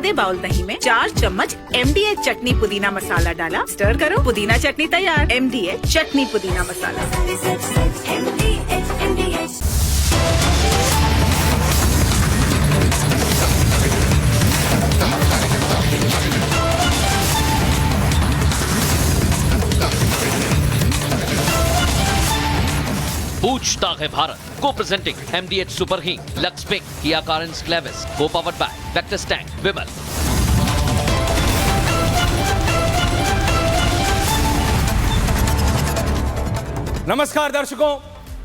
आधे बाउल दही में 4 चम्मच MDH चटनी पुदीना मसाला डाला, स्टर करो, पुदीना चटनी तैयार। MDH चटनी पुदीना मसाला। पूछता है भारत को प्रेजेंटिंग MDH सुपर हींग, लक्स पिंक, किया कारेंस क्लेविस, को पावर्ड बाय वेक्टस टैंक, विमल। नमस्कार दर्शकों,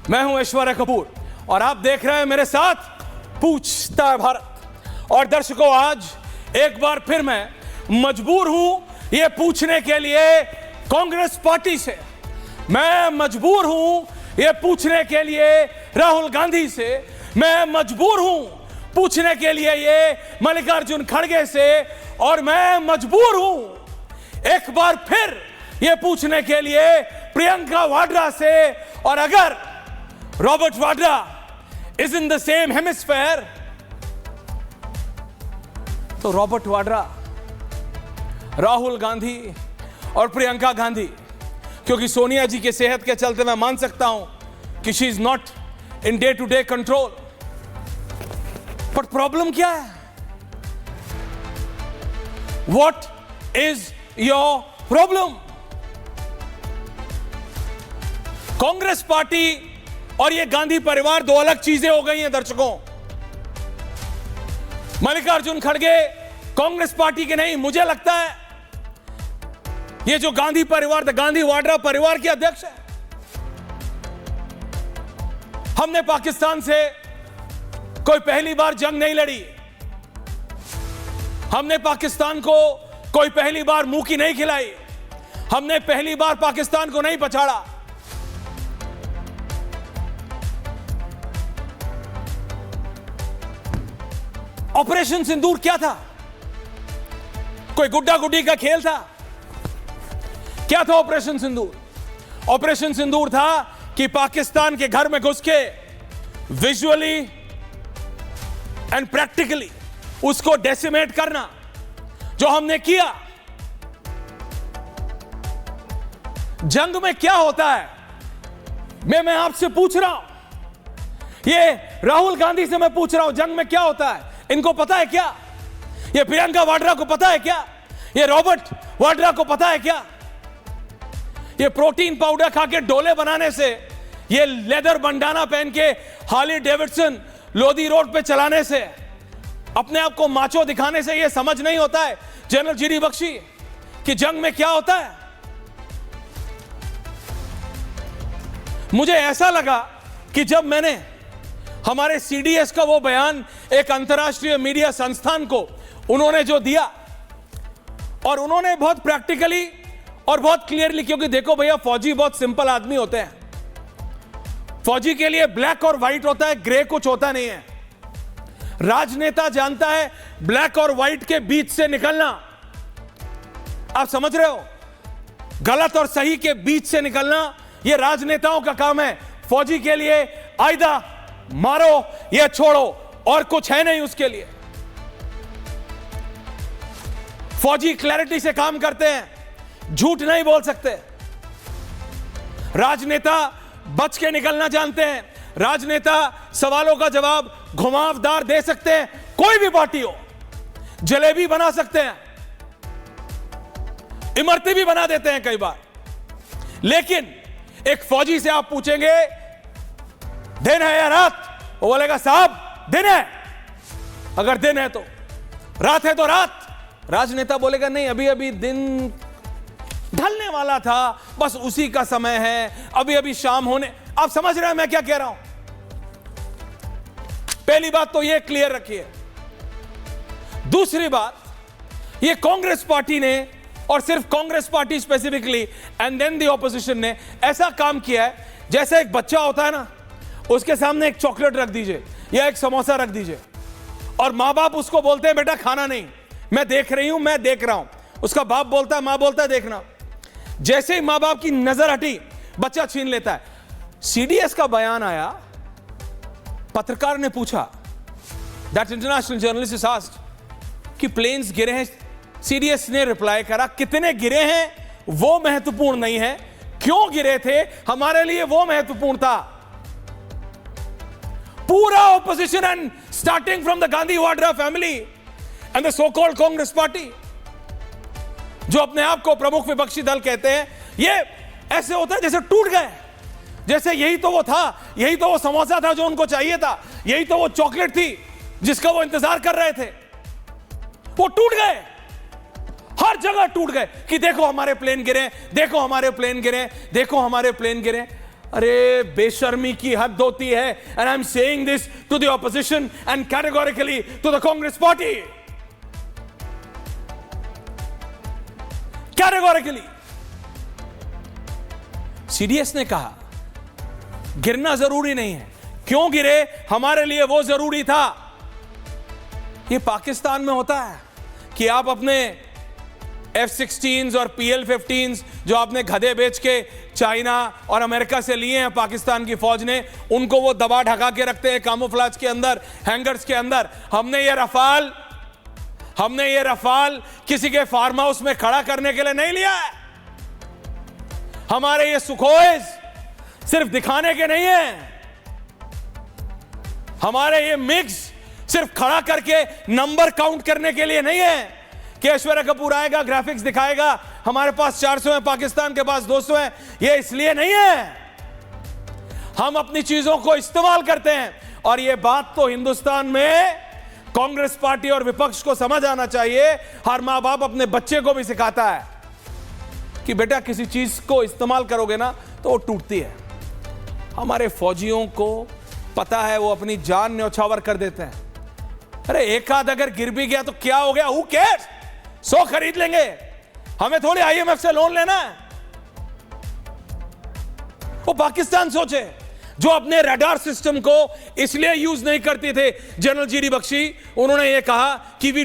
मैं हूं ऐश्वर्या कपूर और आप देख रहे हैं मेरे साथ पूछता है भारत। और दर्शकों, आज एक बार फिर मैं मजबूर हूं ये पूछने के लिए कांग्रेस पार्टी से, मैं मजबूर हूं ये पूछने के लिए राहुल गांधी से, मैं मजबूर हूं पूछने के लिए ये मल्लिकार्जुन खड़गे से, और मैं मजबूर हूं एक बार फिर ये पूछने के लिए प्रियंका वाड्रा से। और अगर Robert Vadra is in the same hemisphere, तो रॉबर्ट वाड्रा, राहुल गांधी और प्रियंका गांधी, क्योंकि सोनिया जी के सेहत के चलते मैं मान सकता हूं कि she is not in day to day control. But problem क्या है? What is your problem? Congress party और ये गांधी परिवार दो अलग चीजें हो गई हैं दर्शकों। मल्लिकार्जुन खड़गे कांग्रेस पार्टी के नहीं, मुझे लगता है ये जो गांधी परिवार, द गांधी वाड्रा परिवार के अध्यक्ष है। हमने पाकिस्तान से कोई पहली बार जंग नहीं लड़ी, हमने पाकिस्तान को कोई पहली बार मुंह की नहीं खिलाई, हमने पहली बार पाकिस्तान को नहीं पछाड़ा। ऑपरेशन सिंदूर क्या था? कोई गुड्डा गुड्डी का खेल था? क्या था ऑपरेशन सिंदूर? ऑपरेशन सिंदूर था कि पाकिस्तान के घर में घुस के विजुअली एंड प्रैक्टिकली उसको डेसिमेट करना, जो हमने किया। जंग में क्या होता है मैं आपसे पूछ रहा हूं, ये राहुल गांधी से मैं पूछ रहा हूं, जंग में क्या होता है इनको पता है क्या? ये प्रियंका वाड्रा को पता है क्या? ये रॉबर्ट वाड्रा को पता है क्या? ये प्रोटीन पाउडर खा के डोले बनाने से, ये लेदर बंडाना पहन के हार्ली डेविडसन लोधी रोड पे चलाने से, अपने आप को माचो दिखाने से ये समझ नहीं होता है जनरल जीडी बख्शी कि जंग में क्या होता है। मुझे ऐसा लगा कि जब मैंने हमारे CDS का वो बयान एक अंतर्राष्ट्रीय मीडिया संस्थान को उन्होंने जो दिया, और उन्होंने बहुत प्रैक्टिकली और बहुत क्लियरली, क्योंकि देखो भैया, फौजी बहुत सिंपल आदमी होते हैं, फौजी के लिए ब्लैक और व्हाइट होता है, ग्रे कुछ होता नहीं है। राजनेता जानता है ब्लैक और व्हाइट के बीच से निकलना। आप समझ रहे हो? गलत और सही के बीच से निकलना यह राजनेताओं का काम है। फौजी के लिए आइदा मारो या छोड़ो, और कुछ है नहीं उसके लिए। फौजी क्लैरिटी से काम करते हैं, झूठ नहीं बोल सकते। राजनेता बच के निकलना जानते हैं, राजनेता सवालों का जवाब घुमावदार दे सकते हैं, कोई भी पार्टी हो, जलेबी बना सकते हैं, इमरती भी बना देते हैं कई बार। लेकिन एक फौजी से आप पूछेंगे दिन है या रात, वो बोलेगा साहब दिन है। अगर दिन है तो, रात है तो रात। राजनेता बोलेगा नहीं, अभी अभी दिन ढलने वाला था, बस उसी का समय है, अभी अभी शाम होने। आप समझ रहे हैं मैं क्या कह रहा हूं? पहली बात तो ये क्लियर रखिए। दूसरी बात, ये कांग्रेस पार्टी ने, और सिर्फ Congress party specifically and then the opposition ने ऐसा काम किया है जैसे एक बच्चा होता है ना, उसके सामने एक चॉकलेट रख दीजिए या एक समोसा रख दीजिए, और मां बाप उसको बोलते हैं बेटा खाना नहीं, मैं देख रही हूं, मैं देख रहा हूं। उसका बाप बोलता है, मां बोलता है देखना। जैसे ही मां बाप की नजर हटी, बच्चा छीन लेता है। CDS का बयान आया, पत्रकार ने पूछा, that international journalist is asked, कि प्लेन्स गिरे हैं, सीडीएस ने रिप्लाई करा कितने गिरे हैं वो महत्वपूर्ण नहीं है, क्यों गिरे थे हमारे लिए वो महत्वपूर्ण था। पूरा opposition and starting from the Gandhi Vadra family and the so called Congress party, जो अपने आप को प्रमुख विपक्षी दल कहते हैं, ये ऐसे होता है जैसे टूट गए, जैसे यही तो वो था, यही तो वो समोसा था जो उनको चाहिए था, यही तो वो चॉकलेट थी जिसका वो इंतजार कर रहे थे, वो टूट गए, हर जगह टूट गए कि देखो हमारे प्लेन गिरे, देखो हमारे प्लेन गिरे, देखो हमारे प्लेन गिरे। अरे बेशर्मी की हद होती है। And I am saying this to the opposition and categorically to the Congress party, categorically. CDS ने कहा गिरना जरूरी नहीं है, क्यों गिरे हमारे लिए वो जरूरी था। ये पाकिस्तान में होता है कि आप अपने F-16s और PL-15s जो आपने गधे बेच के चाइना और अमेरिका से लिए हैं पाकिस्तान की फौज ने, उनको वो दबा ढका के रखते हैं कामोफ्लाज के अंदर, हैंगर्स के अंदर। हमने ये रफाल किसी के फार्म हाउस में खड़ा करने के लिए नहीं लिया है। हमारे ये सुखोइज सिर्फ दिखाने के नहीं है, हमारे ये मिक्स सिर्फ खड़ा करके नंबर काउंट करने के लिए नहीं है कि ऐश्वर्या कपूर आएगा ग्राफिक्स दिखाएगा हमारे पास 400 है, पाकिस्तान के पास 200 है, ये इसलिए नहीं है। हम अपनी चीजों को इस्तेमाल करते हैं, और ये बात तो हिंदुस्तान में कांग्रेस पार्टी और विपक्ष को समझ आना चाहिए। हर मां बाप अपने बच्चे को भी सिखाता है कि बेटा किसी चीज को इस्तेमाल करोगे ना तो वो टूटती है। हमारे फौजियों को पता है, वो अपनी जान न्यौछावर कर देते हैं। अरे एक आध अगर गिर भी गया तो क्या हो गया, हु केयर्स, 100 खरीद लेंगे, हमें थोड़ी IMF से लोन लेना है। वो पाकिस्तान सोचे, जो अपने रडार सिस्टम को इसलिए यूज नहीं करते थे। जनरल GD बख्शी उन्होंने ये कहा कि we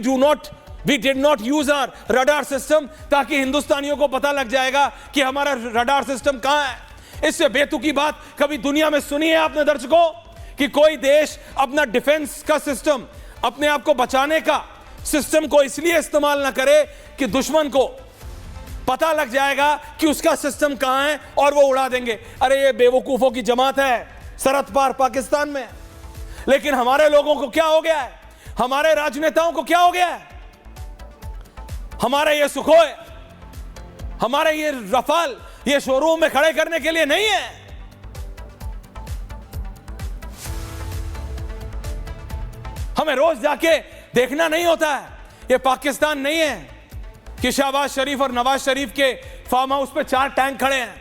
did not use our radar system, ताकि हिंदुस्तानियों को पता लग जाएगा कि हमारा रडार सिस्टम कहां है। इससे बेतुकी बात कभी दुनिया में सुनी है आपने दर्शकों कि कोई देश अपना डिफेंस का सिस्टम, अपने आप को बचाने का सिस्टम को इसलिए इस्तेमाल ना करे कि दुश्मन को पता लग जाएगा कि उसका सिस्टम कहां है और वो उड़ा देंगे। अरे ये बेवकूफों की जमात है सरहद पार पाकिस्तान में। लेकिन हमारे लोगों को क्या हो गया है, हमारे राजनेताओं को क्या हो गया है, हमारे ये सुखोई, हमारे ये रफाल, ये शोरूम में खड़े करने के लिए नहीं है। हमें रोज जाके देखना नहीं होता है। ये पाकिस्तान नहीं है कि शहबाज शरीफ और नवाज शरीफ के फार्म हाउस पे 4 टैंक खड़े हैं,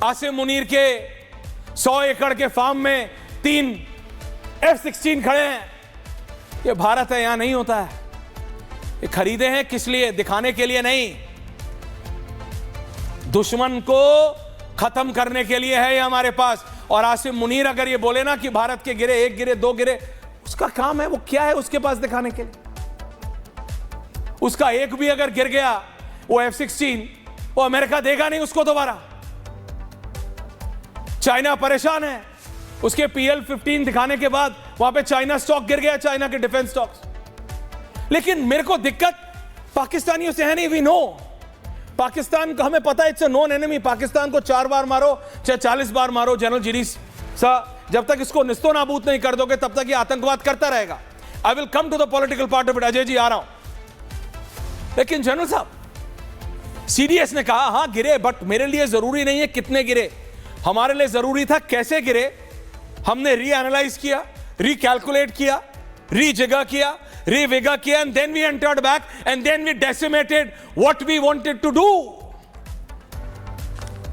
आसिम मुनीर के 100 एकड़ के फार्म में 3 F-16 खड़े हैं। ये भारत है, यहां नहीं होता है। ये खरीदे हैं किस लिए, दिखाने के लिए नहीं, दुश्मन को खत्म करने के लिए है ये हमारे पास। और आसिम मुनीर अगर ये बोले ना कि भारत के गिरे, 1 गिरे 2 गिरे, उसका काम है, वो क्या है उसके पास दिखाने के लिए। उसका एक भी अगर गिर गया वो F-16, वो अमेरिका देगा नहीं उसको दोबारा। चाइना परेशान है, उसके PL-15 दिखाने के बाद वहां पे चाइना स्टॉक गिर गया, चाइना के डिफेंस स्टॉक्स। लेकिन मेरे को दिक्कत पाकिस्तानियों से है नहीं। वी नो पाकिस्तान का, हमें पता है it's a known enemy. Pakistan को 4 बार मारो चाहे 40 बार मारो, जनरल GD सा, जब तक इसको निस्तो नाबूद नहीं कर दोगे तब तक ये आतंकवाद करता रहेगा। I will come to the political part of it, Ajay ji आ रहा हूं। लेकिन जनरल साहब, सीडीएस ने कहा हां गिरे, बट मेरे लिए जरूरी नहीं है कितने गिरे, हमारे लिए जरूरी था कैसे गिरे। हमने रीएनालाइज किया, रीकैलकुलेट किया, रीजगह किया, रीविगा किया, and then we entered back and then we decimated what we wanted to do.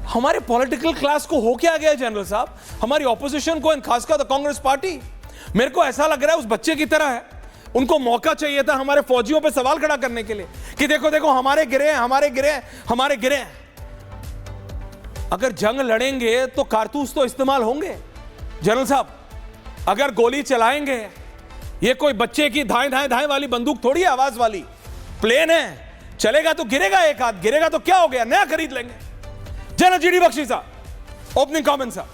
हमारे पॉलिटिकल क्लास को हो क्या गया जनरल साहब, हमारी ऑपोजिशन को, खासकर द कांग्रेस पार्टी, मेरे को ऐसा लग रहा है उस बच्चे की तरह है। उनको मौका चाहिए था हमारे फौजियों पे सवाल खड़ा करने के लिए कि देखो देखो हमारे गिरे हैं, हमारे गिरे हैं, हमारे गिरे हैं। अगर जंग लड़ेंगे तो कारतूस तो इस्तेमाल होंगे जनरल साहब। अगर गोली चलाएंगे, ये कोई बच्चे की धाएं धाएं धाएं वाली बंदूक थोड़ी आवाज वाली प्लेन है, चलेगा तो गिरेगा, एक हाथ गिरेगा तो क्या हो गया, नया खरीद लेंगे। जनरल GD बख्शी साहब, ओपनिंग कमेंट साहब।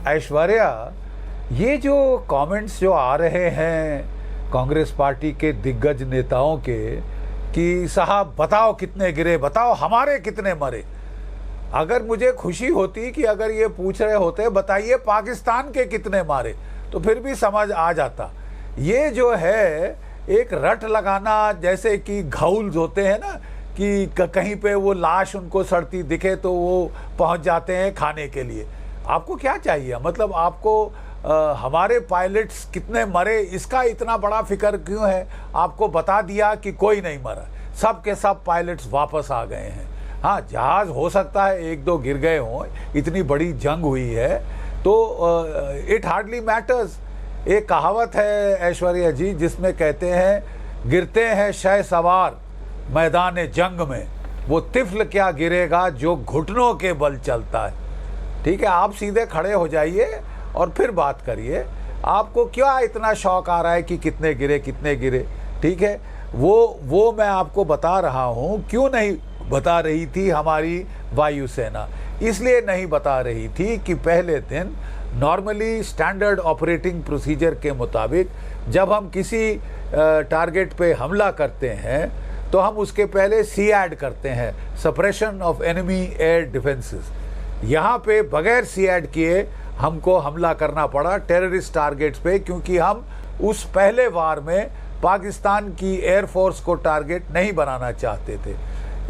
ऐश्वर्या ये जो कमेंट्स जो आ रहे हैं कांग्रेस पार्टी के दिग्गज नेताओं के कि साहब बताओ कितने गिरे, बताओ हमारे कितने मरे। अगर मुझे खुशी होती कि अगर ये पूछ रहे होते बताइए पाकिस्तान के कितने मारे, तो फिर भी समझ आ जाता। ये जो है एक रट लगाना, जैसे कि घाउल्स होते हैं ना कि कहीं पे वो लाश उनको सड़ती दिखे तो वो पहुंच जाते हैं खाने के लिए। आपको क्या चाहिए? मतलब आपको हमारे पायलट्स कितने मरे इसका इतना बड़ा फिक्र क्यों है? आपको बता दिया कि कोई नहीं मरा, सब के सब पायलट्स वापस आ गए हैं। हाँ, जहाज हो सकता है एक दो गिर गए हों, इतनी बड़ी जंग हुई है तो इट हार्डली मैटर्स। एक कहावत है ऐश्वर्या जी जिसमें कहते हैं गिरते हैं शह सवार मैदान जंग में, वो तिफल क्या गिरेगा जो घुटनों के बल चलता है। ठीक है, आप सीधे खड़े हो जाइए और फिर बात करिए। आपको क्या इतना शौक आ रहा है कि कितने गिरे कितने गिरे? ठीक है, वो मैं आपको बता रहा हूँ। क्यों नहीं बता रही थी हमारी वायुसेना? इसलिए नहीं बता रही थी कि पहले दिन नॉर्मली स्टैंडर्ड ऑपरेटिंग प्रोसीजर के मुताबिक जब हम किसी टारगेट पे हमला करते हैं तो हम उसके पहले सीएड करते हैं, suppression of enemy air defences. यहाँ पे बगैर सीएड किए हमको हमला करना पड़ा टेररिस्ट टारगेट्स पे, क्योंकि हम उस पहले वार में पाकिस्तान की एयरफोर्स को टारगेट नहीं बनाना चाहते थे।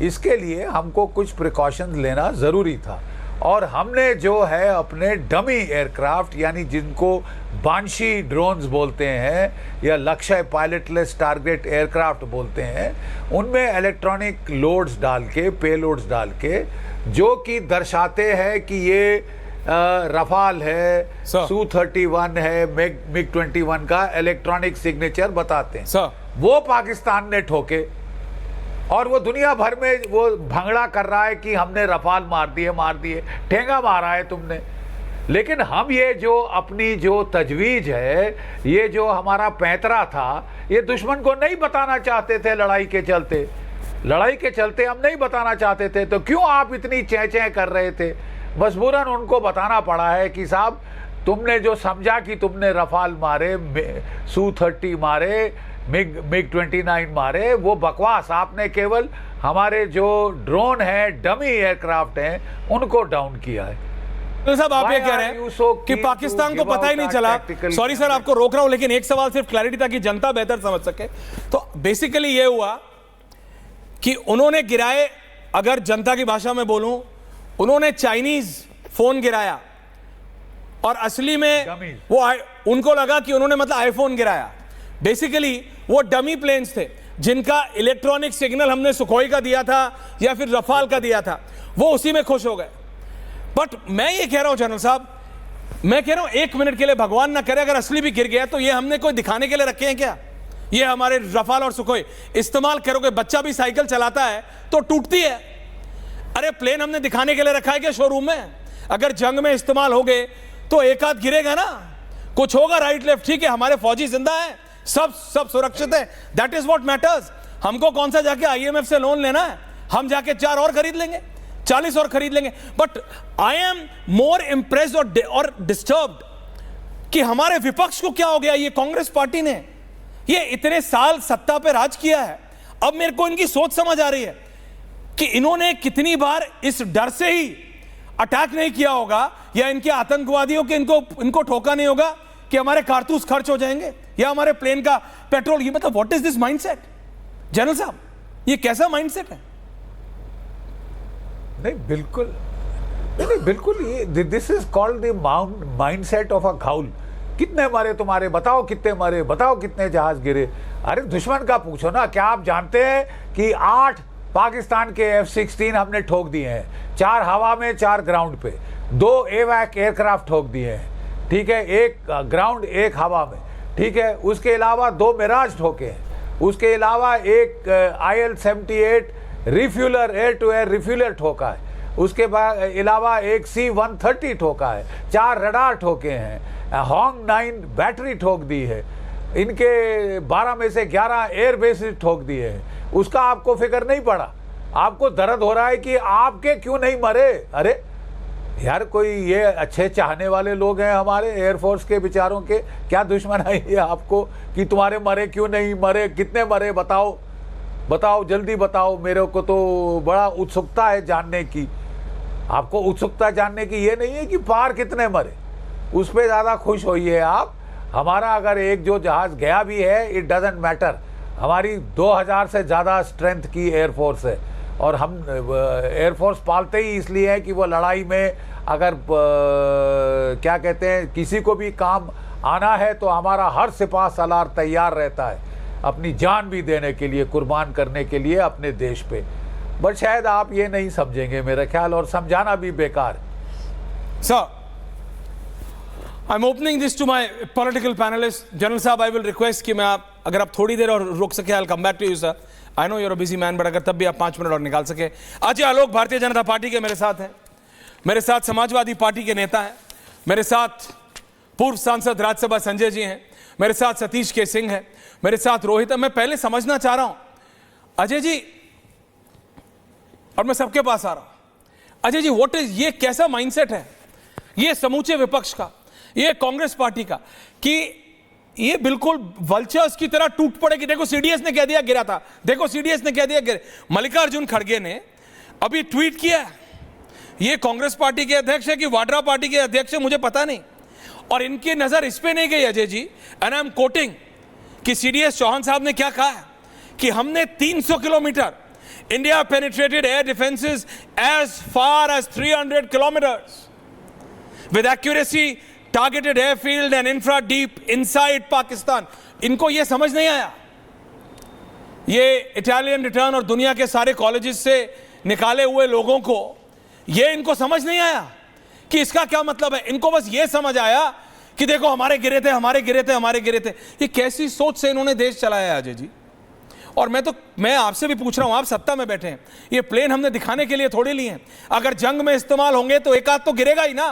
इसके लिए हमको कुछ प्रिकॉशंस लेना ज़रूरी था और हमने जो है अपने डमी एयरक्राफ्ट, यानी जिनको बांशी ड्रोन्स बोलते हैं या लक्ष्य पायलटलेस टारगेट एयरक्राफ्ट बोलते हैं, उनमें इलेक्ट्रॉनिक लोड्स डाल के, पेलोड्स डाल के, जो कि दर्शाते हैं कि ये रफाल है, Su-31 है, MiG-21 का इलेक्ट्रॉनिक सिग्नेचर बताते हैं। वो पाकिस्तान ने ठोके और वो दुनिया भर में वो भंगड़ा कर रहा है कि हमने रफाल मार दिए, ठेंगा मारा है तुमने। लेकिन हम ये जो अपनी जो तजवीज है, ये जो हमारा पैंतरा था, ये दुश्मन को नहीं बताना चाहते थे। लड़ाई के चलते हम नहीं बताना चाहते थे। तो क्यों आप इतनी चें कर रहे थे? मजबूरन उनको बताना पड़ा है कि साहब तुमने जो समझा कि तुमने रफाल मारे, Su-30 मारे, MiG-29 मारे, वो बकवास। आपने केवल हमारे जो ड्रोन हैं, डमी एयरक्राफ्ट हैं, उनको डाउन किया है। तो साहब आप ये कह रहे हैं कि पाकिस्तान को पता ही नहीं चला। सॉरी सर, आपको रोक रहा हूं, लेकिन एक सवाल सिर्फ क्लैरिटी ताकि जनता बेहतर समझ सके। तो बेसिकली ये हुआ कि उन्होंने गिराए, अगर जनता की भाषा में बोलूं, उन्होंने चाइनीज फोन गिराया और असली में वो उनको लगा कि उन्होंने मतलब आईफोन गिराया। बेसिकली वो डमी प्लेन्स थे जिनका इलेक्ट्रॉनिक सिग्नल हमने सुखोई का दिया था या फिर रफाल का दिया था, वो उसी में खुश हो गए। बट मैं ये कह रहा हूं जनरल साहब, मैं कह रहा हूं एक मिनट के लिए भगवान ना करे अगर असली भी गिर गया तो ये हमने कोई दिखाने के लिए रखे हैं क्या? ये हमारे रफाल और सुखोई इस्तेमाल करोगे, बच्चा भी साइकिल चलाता है तो टूटती है। अरे प्लेन हमने दिखाने के लिए रखा है क्या शोरूम में? अगर जंग में इस्तेमाल हो गए तो एक आध गिरेगा ना, कुछ होगा राइट लेफ्ट, ठीक है, हमारे फौजी जिंदा है, सब सुरक्षित है, दैट इज व्हाट मैटर्स। हमको कौन सा जाके आईएमएफ से लोन लेना है? हम जाके 4 और खरीद लेंगे, 40 और खरीद लेंगे। But I am more impressed और डिस्टर्ब्ड कि हमारे विपक्ष को क्या हो गया। ये कांग्रेस पार्टी ने ये इतने साल सत्ता पे राज किया है, अब मेरे को इनकी सोच समझ आ रही है कि इन्होंने कितनी बार इस डर से ही अटैक नहीं किया होगा या इनके आतंकवादियों के इनको ठोका नहीं होगा कि हमारे कारतूस खर्च हो जाएंगे या हमारे प्लेन का पेट्रोल। ये मतलब what is this mindset general sahab? ये कैसा माइंडसेट है? नहीं बिल्कुल ये this is called the mindset of a ghoul. कितने मारे तुम्हारे, बताओ कितने मारे, बताओ कितने जहाज गिरे। अरे दुश्मन का पूछो ना। क्या आप जानते हैं कि 8 पाकिस्तान के F-16 हमने ठोक दिए हैं, 4 हवा में 4 ग्राउंड पे, 2 AWAC एयरक्राफ्ट ठोक दिए हैं, ठीक है, 1 ग्राउंड 1 हवा में, ठीक है। उसके अलावा 2 मिराज ठोके हैं, उसके अलावा एक IL-78 refueller, air to air refueller ठोका है, उसके बाद अलावा एक C-130 ठोका है, 4 रडार ठोके हैं, Hong-9 बैटरी ठोक दी है, इनके 12 में से 11 एयर बेसिस ठोक दिए हैं। उसका आपको फिक्र नहीं पड़ा? आपको दर्द हो रहा है कि आपके क्यों नहीं मरे? अरे यार कोई ये अच्छे चाहने वाले लोग हैं हमारे एयरफोर्स के विचारों के, क्या दुश्मन है ये आपको कि तुम्हारे मरे क्यों नहीं मरे, कितने मरे, बताओ बताओ जल्दी बताओ। मेरे को तो बड़ा उत्सुकता है जानने की। आपको उत्सुकता जानने की ये नहीं है कि पार कितने मरे, उस पर ज़्यादा खुश होइए आप। हमारा अगर एक जो जहाज़ गया भी है, इट डजेंट मैटर। हमारी 2000 से ज़्यादा स्ट्रेंथ की एयरफोर्स है, और हम एयरफोर्स पालते ही इसलिए है कि वो लड़ाई में अगर क्या कहते हैं किसी को भी काम आना है तो हमारा हर सिपाह सलार तैयार रहता है अपनी जान भी देने के लिए, कुर्बान करने के लिए अपने देश पे। बट शायद आप ये नहीं समझेंगे मेरा ख्याल, और समझाना भी बेकार। Sir, I'm opening this to my political panelists. General साहब, I will request कि मैं आप अगर आप थोड़ी देर और रुक सके, I'll come back to you, sir. I know you're a busy man, but अगर तब भी आप 5 मिनट और निकाल सके। अजय आलोक भारतीय जनता पार्टी के मेरे साथ हैं, मेरे साथ समाजवादी पार्टी के नेता हैं, मेरे साथ पूर्व सांसद राज्यसभा संजय जी हैं, मेरे साथ सतीश के सिंह हैं, मेरे साथ रोहित है। मैं पहले समझना चाह रहा हूं अजय जी, और मैं सबके पास आ रहा हूं। अजय जी, व्हाट इज, ये कैसा माइंडसेट है ये समूचे विपक्ष का, ये कांग्रेस पार्टी का, कि ये बिल्कुल वल्चर्स की तरह टूट पड़े कि देखो सीडीएस ने कह दिया गिरा था, देखो सीडीएस ने कह दिया गिरा। मल्लिकार्जुन खड़गे ने अभी ट्वीट किया, ये कांग्रेस पार्टी के अध्यक्ष है कि वाड्रा पार्टी के अध्यक्ष है मुझे पता नहीं, और इनकी नजर इस पे नहीं गई Ajay ji, and I am quoting कि सीडीएस चौहान साहब ने क्या कहा है कि हमने 300 kilometre, India penetrated air defences as far as 300 kilometres with accuracy targeted airfield and infra deep inside Pakistan. इनको यह समझ नहीं आया, ये इटालियन रिटर्न और दुनिया के सारे कॉलेजेस से निकाले हुए लोगों को ये इनको समझ नहीं आया कि इसका क्या मतलब है। इनको बस ये समझ आया कि देखो हमारे गिरे थे, हमारे गिरे थे, हमारे गिरे थे। ये कैसी सोच से इन्होंने देश चलाया है अजय जी। और मैं आपसे भी पूछ रहा हूं, आप सत्ता में बैठे हैं, ये प्लेन हमने दिखाने के लिए थोड़े लिए हैं। अगर जंग में इस्तेमाल होंगे तो एक आध तो गिरेगा ही ना।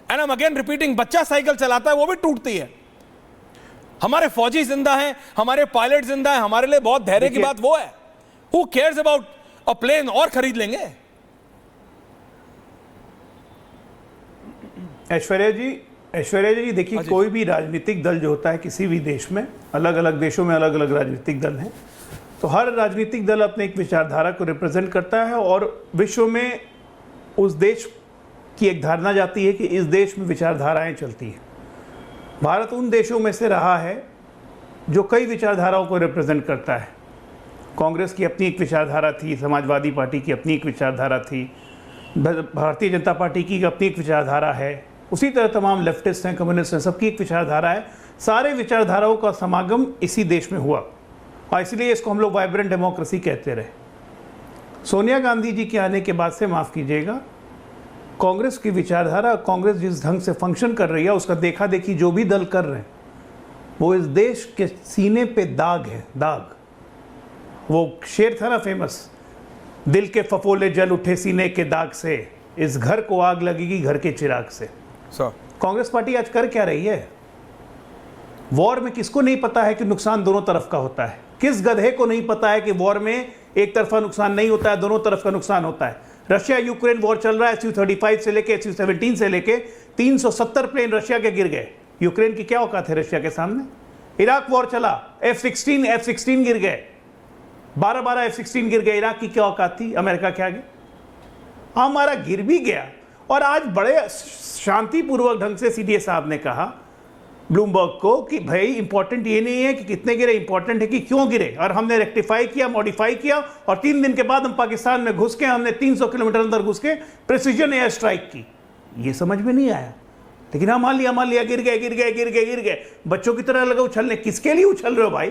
And I M again repeating, बच्चा साइकिल चलाता है वो भी टूटती है। हमारे फौजी जिंदा हैं, हमारे पायलट जिंदा हैं, हमारे लिए बहुत धैर्य की बात वो है। Who cares about a plane, और खरीद लेंगे। ऐश्वर्या जी देखिए, कोई भी राजनीतिक दल जो होता है किसी भी देश में, अलग अलग देशों में अलग अलग राजनीतिक दल हैं, तो हर राजनीतिक दल अपने एक विचारधारा को रिप्रेजेंट करता है, और विश्व में उस देश की एक धारणा जाती है कि इस देश में विचारधाराएं चलती हैं। भारत उन देशों में से रहा है जो कई विचारधाराओं को रिप्रेजेंट करता है। कांग्रेस की अपनी एक विचारधारा थी, समाजवादी पार्टी की अपनी एक विचारधारा थी, भारतीय जनता पार्टी की अपनी एक विचारधारा है, उसी तरह तमाम लेफ्टिस्ट हैं, कम्युनिस्ट हैं, सबकी एक विचारधारा है। सारे विचारधाराओं का समागम इसी देश में हुआ, और इसलिए इसको हम लोग वाइब्रेंट डेमोक्रेसी कहते रहे। सोनिया गांधी जी के आने के बाद से, माफ़ कीजिएगा, कांग्रेस की विचारधारा, कांग्रेस जिस ढंग से फंक्शन कर रही है, उसका देखा देखी जो भी दल कर रहे हैं, वो इस देश के सीने पे दाग है, दाग। वो शेर था ना फेमस, दिल के फफोले जल उठे सीने के दाग से, इस घर को आग लगेगी घर के चिराग से। कांग्रेस पार्टी आज कर क्या रही है? वॉर में किसको नहीं पता है कि नुकसान दोनों तरफ का होता है? किस गधे को नहीं पता है कि वॉर में एक तरफा नुकसान नहीं होता है, दोनों तरफ का नुकसान होता है। रशिया यूक्रेन वॉर चल रहा है, Su-35 से लेके Su-17 से लेके 370 प्लेन रशिया के गिर गए। यूक्रेन की क्या औकात है रशिया के सामने? इराक वॉर चला, F-16 गिर गए, 12 F-16 गिर गए। इराक की क्या औकात थी अमेरिका के आगे? हमारा गिर भी गया। और आज बड़े शांतिपूर्वक ढंग से सीडीएस साहब ने कहा ब्लूमबर्ग को कि भाई इंपॉर्टेंट ये नहीं है कि कितने गिरे, इंपॉर्टेंट है कि क्यों गिरे। और हमने रेक्टिफाई किया, मॉडिफाई किया, और 3 दिन के बाद हम पाकिस्तान में घुस के, हमने 300 किलोमीटर अंदर घुस के प्रिसीजन एयर स्ट्राइक की। ये समझ में नहीं आया, लेकिन हम मान लिया, गिर गए। बच्चों की तरह लगा उछलने। किसके लिए उछल रहे हो भाई?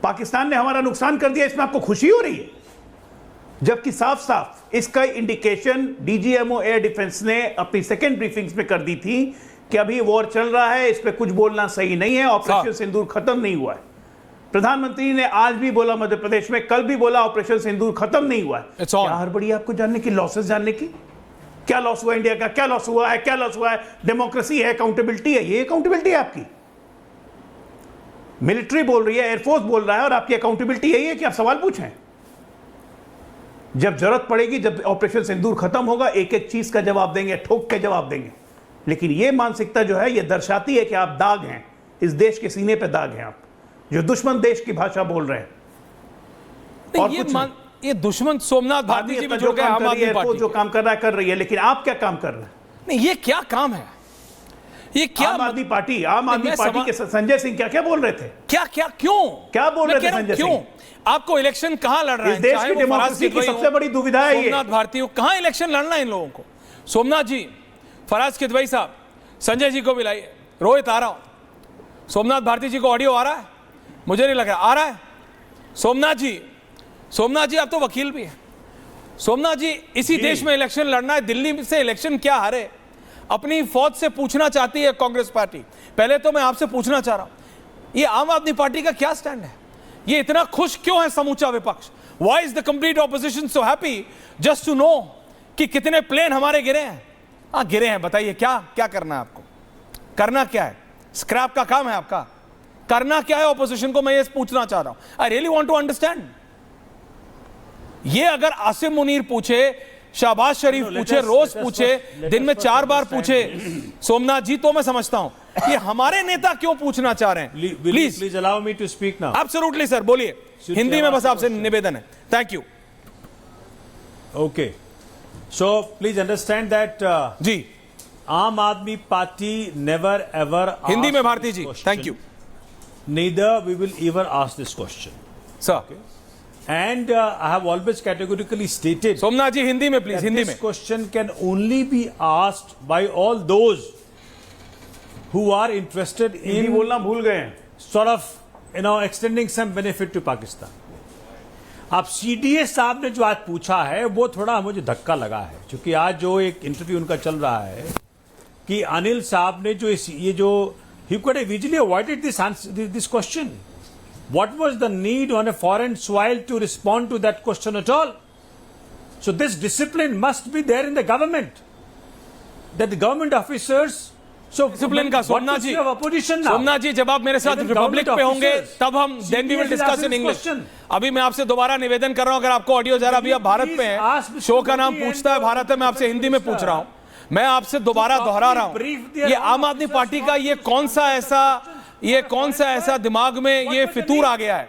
पाकिस्तान ने हमारा नुकसान कर दिया, इसमें आपको खुशी हो रही है? जबकि साफ साफ इसका इंडिकेशन डीजीएमओ एयर डिफेंस ने अपनी सेकेंड ब्रीफिंग्स में कर दी थी कि अभी वॉर चल रहा है, इस पे कुछ बोलना सही नहीं है, ऑपरेशन सिंदूर खत्म नहीं हुआ है। प्रधानमंत्री ने आज भी बोला मध्य प्रदेश में, कल भी बोला ऑपरेशन सिंदूर खत्म नहीं हुआ है। क्या हड़बड़ी आपको जानने की, लॉसेस जानने की? क्या लॉस हुआ इंडिया का, क्या लॉस हुआ है, क्या लॉस हुआ है? डेमोक्रेसी है, अकाउंटेबिलिटी है, ये अकाउंटेबिलिटी है आपकी? मिलिट्री बोल रही है, एयरफोर्स बोल रहा है, और आपकी अकाउंटेबिलिटी यही है कि आप सवाल पूछें? जब जरूरत पड़ेगी, जब ऑपरेशन सिंदूर खत्म होगा, एक एक चीज का जवाब देंगे, ठोक के जवाब देंगे। लेकिन ये मानसिकता जो है, ये दर्शाती है कि आप दाग हैं, इस देश के सीने पे दाग हैं आप, जो दुश्मन देश की भाषा बोल रहे हैं। और ये दुश्मन सोमनाथ भारती जी भी जुड़ गए आम आदमी पार्टी, जो काम कर रहा है कर रही है, लेकिन आप क्या काम कर रहे हैं? नहीं, ये क्या काम है? ये क्या आम आदमी पार्टी के संजय सिंह क्या क्या बोल रहे थे? क्या क्यों क्या बोल रहे थे संजय क्यों? सिंह? आपको इलेक्शन कहां लड़ रहा है? इस देश की डेमोक्रेसी की सबसे बड़ी दुविधा है ये। सोमनाथ भारती को कहां इलेक्शन लड़ना है इन लोगों को? सोमनाथ जी, फराज किदवई साहब, संजय जी को बुलाइए, रोहित आ रहा हूं। सोमनाथ भारती जी को ऑडियो आ रहा है? मुझे नहीं लग रहा आ रहा है। सोमनाथ जी आप तो वकील भी हैं। सोमनाथ जी, इसी देश में इलेक्शन लड़ना है, दिल्ली से इलेक्शन क्या हारे? अपनी फौज से पूछना चाहती है कांग्रेस पार्टी। पहले तो मैं आपसे पूछना चाह रहा हूं, ये आम आदमी पार्टी का क्या स्टैंड है? ये इतना खुश क्यों है समूचा विपक्ष? Why is the complete opposition so happy just to know कि कितने प्लेन हमारे गिरे हैं? हाँ, गिरे हैं, बताइए क्या करना है आपको? करना क्या है? स्क्रैप का काम है आपका? करना क्या है ऑपोजिशन को? मैं ये पूछना चाह रहा हूं। I really want to understand. ये अगर आसिम मुनीर पूछे, शहबाज शरीफ पूछे, रोज पूछे, दिन में 4 बार पूछे सोमनाथ जी, तो मैं समझता हूं। ये हमारे नेता क्यों पूछना चाह रहे हैं? Please allow me to speak now. Absolutely sir, बोलिए। हिंदी में बस आपसे निवेदन है। Thank you. Okay, so please understand that ji, Aam Aadmi party never ever, Hindi में Bharti ji, thank you. Neither we will ever ask this question. Sir, And I have always categorically stated, Somnath ji Hindi में please, that Hindi this में। question can only be asked by all those who are interested Hindi in बोलना भूल गए हैं। sort of, extending some benefit to Pakistan. अब CDS साहब ने जो आज पूछा है वो थोड़ा मुझे धक्का लगा है, क्योंकि आज जो एक इंटरव्यू उनका चल रहा है कि अनिल साहब ने जो ये जो he could have easily avoided this question. What was the need on a foreign soil to respond to that question at all? So this discipline must be there in the government. That the government officers, so discipline का सोमनाथ जी, opposition now. Somnath जी, जब आप मेरे साथ Even Republic government पे होंगे officers, तब हम then we will CDS is discuss asking in this English. question. अभी मैं आपसे दोबारा निवेदन कर रहा हूं, अगर आपको ऑडियो जा रहा, अभी आप भारत में हैं, शो का नाम पूछता है भारत है, मैं आपसे हिंदी में पूछ रहा हूं। मैं आपसे दोबारा दोहरा रहा हूं, ये आम आदमी पार्टी का ये कौन सा ऐसा दिमाग में ये फितूर आ गया है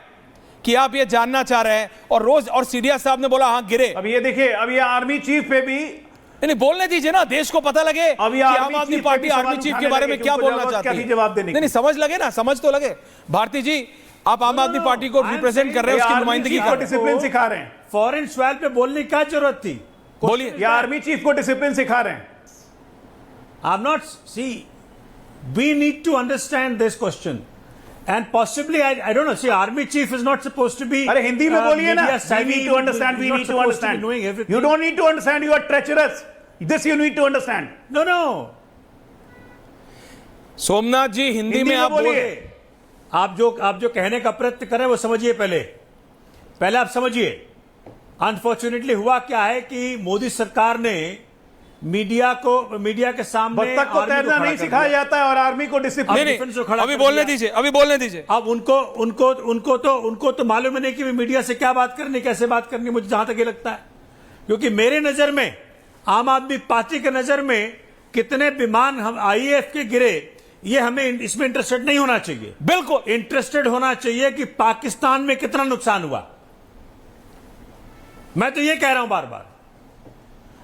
कि आप ये जानना चाह रहे हैं? और रोज, और सीडिया साहब ने बोला हाँ गिरे। अब ये देखिए, अब ये आर्मी चीफ पे भी नहीं, बोलने दीजिए ना, देश को पता लगे कि आम आदमी पार्टी आर्मी चीफ के बारे में क्या बोलना चाहती है। जवाब देने नहीं, समझ लगे ना, समझ तो लगे। भारती जी, आप आम आदमी पार्टी को रिप्रेजेंट कर रहे हैं, उसकी नुमाइंदगी कर रहे हैं। डिसिप्लिन सिखा रहे हैं। फॉरेन सॉइल पे बोलने की क्या जरूरत थी? बोलिए। ये आर्मी चीफ को डिसिप्लिन सिखा रहे हैं। I'm not, see, we need to understand this question. And possibly, I don't know, see, army chief is not supposed to be... अरे हिंदी में बोलिए ना। media savvy. We need to understand, we He's not need to supposed be understand. knowing everything. You don't need to understand, you are treacherous. This you need to understand. No. Somnath ji, Hindi में आप बोलिए। आप जो कहने का प्रयत्न करें वो समझिए पहले आप समझिए। अनफॉर्चुनेटली हुआ क्या है कि मोदी सरकार ने मीडिया के सामने बत्तख को तैरना नहीं सिखाया जाता है और आर्मी को डिसिप्लिन। नहीं, अभी बोलने दीजिए। अब उनको तो मालूम नहीं कि मीडिया से क्या बात करनी, कैसे बात करनी, मुझे जहां तक ये लगता है। क्योंकि मेरे नजर में, आम आदमी पार्टी के नजर में, कितने विमान हम IAF के गिरे, ये हमें इसमें इंटरेस्टेड नहीं होना चाहिए। बिल्कुल इंटरेस्टेड होना चाहिए कि पाकिस्तान में कितना नुकसान हुआ। मैं तो ये कह रहा हूं बार बार,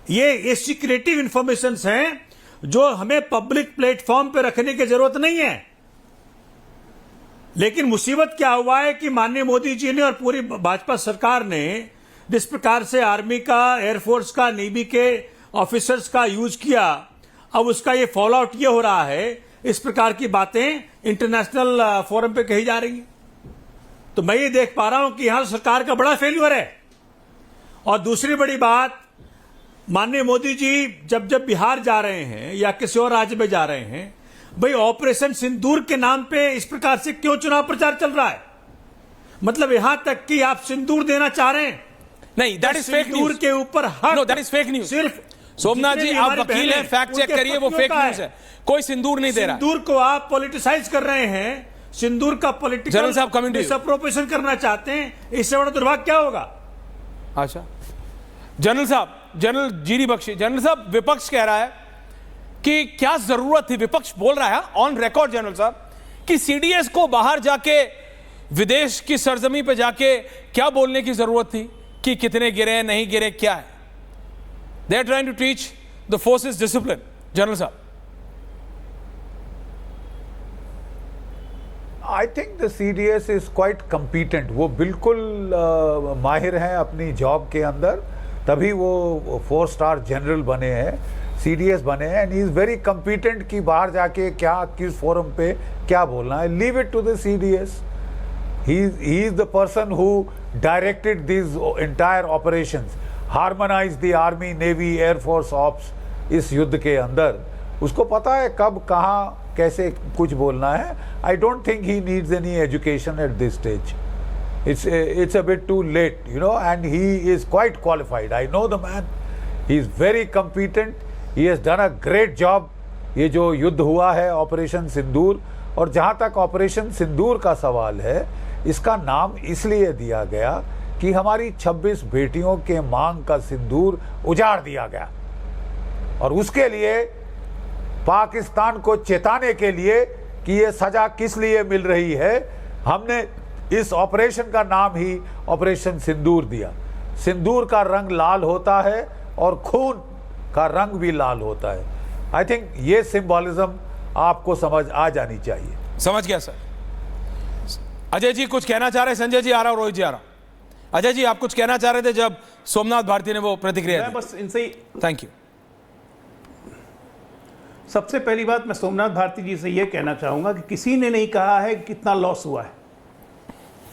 ये सीक्रेटिव इंफॉर्मेशन हैं जो हमें पब्लिक प्लेटफॉर्म पे रखने की जरूरत नहीं है। लेकिन मुसीबत क्या हुआ है कि माननीय मोदी जी ने और पूरी भाजपा सरकार ने जिस प्रकार से आर्मी का, एयरफोर्स का, नेवी के ऑफिसर्स का यूज किया, अब उसका ये फॉलो आउट ये हो रहा है, इस प्रकार की बातें इंटरनेशनल फोरम पे कही जा रही हैं। तो मैं ये देख पा रहा हूं कि यहां सरकार का बड़ा फेल्यूर है। और दूसरी बड़ी बात, माननीय मोदी जी जब बिहार जा रहे हैं या किसी और राज्य में जा रहे हैं, भाई ऑपरेशन सिंदूर के नाम पे इस प्रकार से क्यों चुनाव प्रचार चल रहा है? मतलब यहां तक कि आप सिंदूर देना चाह रहे हैं। नहीं, दैट इज फेक न्यूज के ऊपर no, that is fake news. सिर्फ सोमनाथ जी, आप वकील हैं, फैक्ट चेक करिए, वो फेक न्यूज है। कोई सिंदूर नहीं दे रहा। सिंदूर को आप पॉलिटिसाइज कर रहे हैं, सिंदूर का पॉलिटिकल जनरल साहब, कमेंट डिसअप्रोप्रिएशन करना चाहते हैं। इससे बड़ा दुर्भाग्य क्या होगा? अच्छा, जनरल साहब, जनरल जीडी बख्शी, जनरल साहब, विपक्ष कह रहा है कि क्या जरूरत थी, विपक्ष बोल रहा है ऑन रिकॉर्ड जनरल साहब, कि सीडीएस को बाहर जाके विदेश की सरजमी पे जाके क्या बोलने की जरूरत थी कि कितने गिरे नहीं गिरे, क्या है? They are trying to teach the forces discipline. General sahab, I think the CDS is quite competent. वो बिल्कुल माहिर हैं अपनी जॉब के अंदर, तभी वो 4 स्टार जनरल बने हैं, सीडीएस बने हैं, and he is very competent कि बाहर जाके क्या किस फोरम पे क्या बोलना है। Leave it to the CDS. He is the person who directed this entire operations, harmonise the army, navy, air force ops इस युद्ध के अंदर। उसको पता है कब कहाँ कैसे कुछ बोलना है। I don't think he needs any education at this stage. It's a bit too late, you know, and he is quite qualified. I know the man. He is very competent. He has done a great job. ये जो युद्ध हुआ है operation सिंदूर, और जहाँ तक operation सिंदूर का सवाल है, इसका नाम इसलिए दिया गया कि हमारी 26 बेटियों के मांग का सिंदूर उजाड़ दिया गया, और उसके लिए पाकिस्तान को चेताने के लिए कि ये सजा किस लिए मिल रही है, हमने इस ऑपरेशन का नाम ही ऑपरेशन सिंदूर दिया। सिंदूर का रंग लाल होता है और खून का रंग भी लाल होता है। आई थिंक ये सिंबॉलिज्म आपको समझ आ जानी चाहिए। समझ गया सर। अजय जी कुछ कहना चाह रहे हैं? संजय जी आ रहा, रोहित जी आ रहा। अजय जी, आप कुछ कहना चाह रहे थे जब सोमनाथ भारती ने वो प्रतिक्रिया दी? बस इनसे ही, थैंक यू। सबसे पहली बात मैं सोमनाथ भारती जी से यह कहना चाहूंगा कि किसी ने नहीं कहा है कि कितना लॉस हुआ है।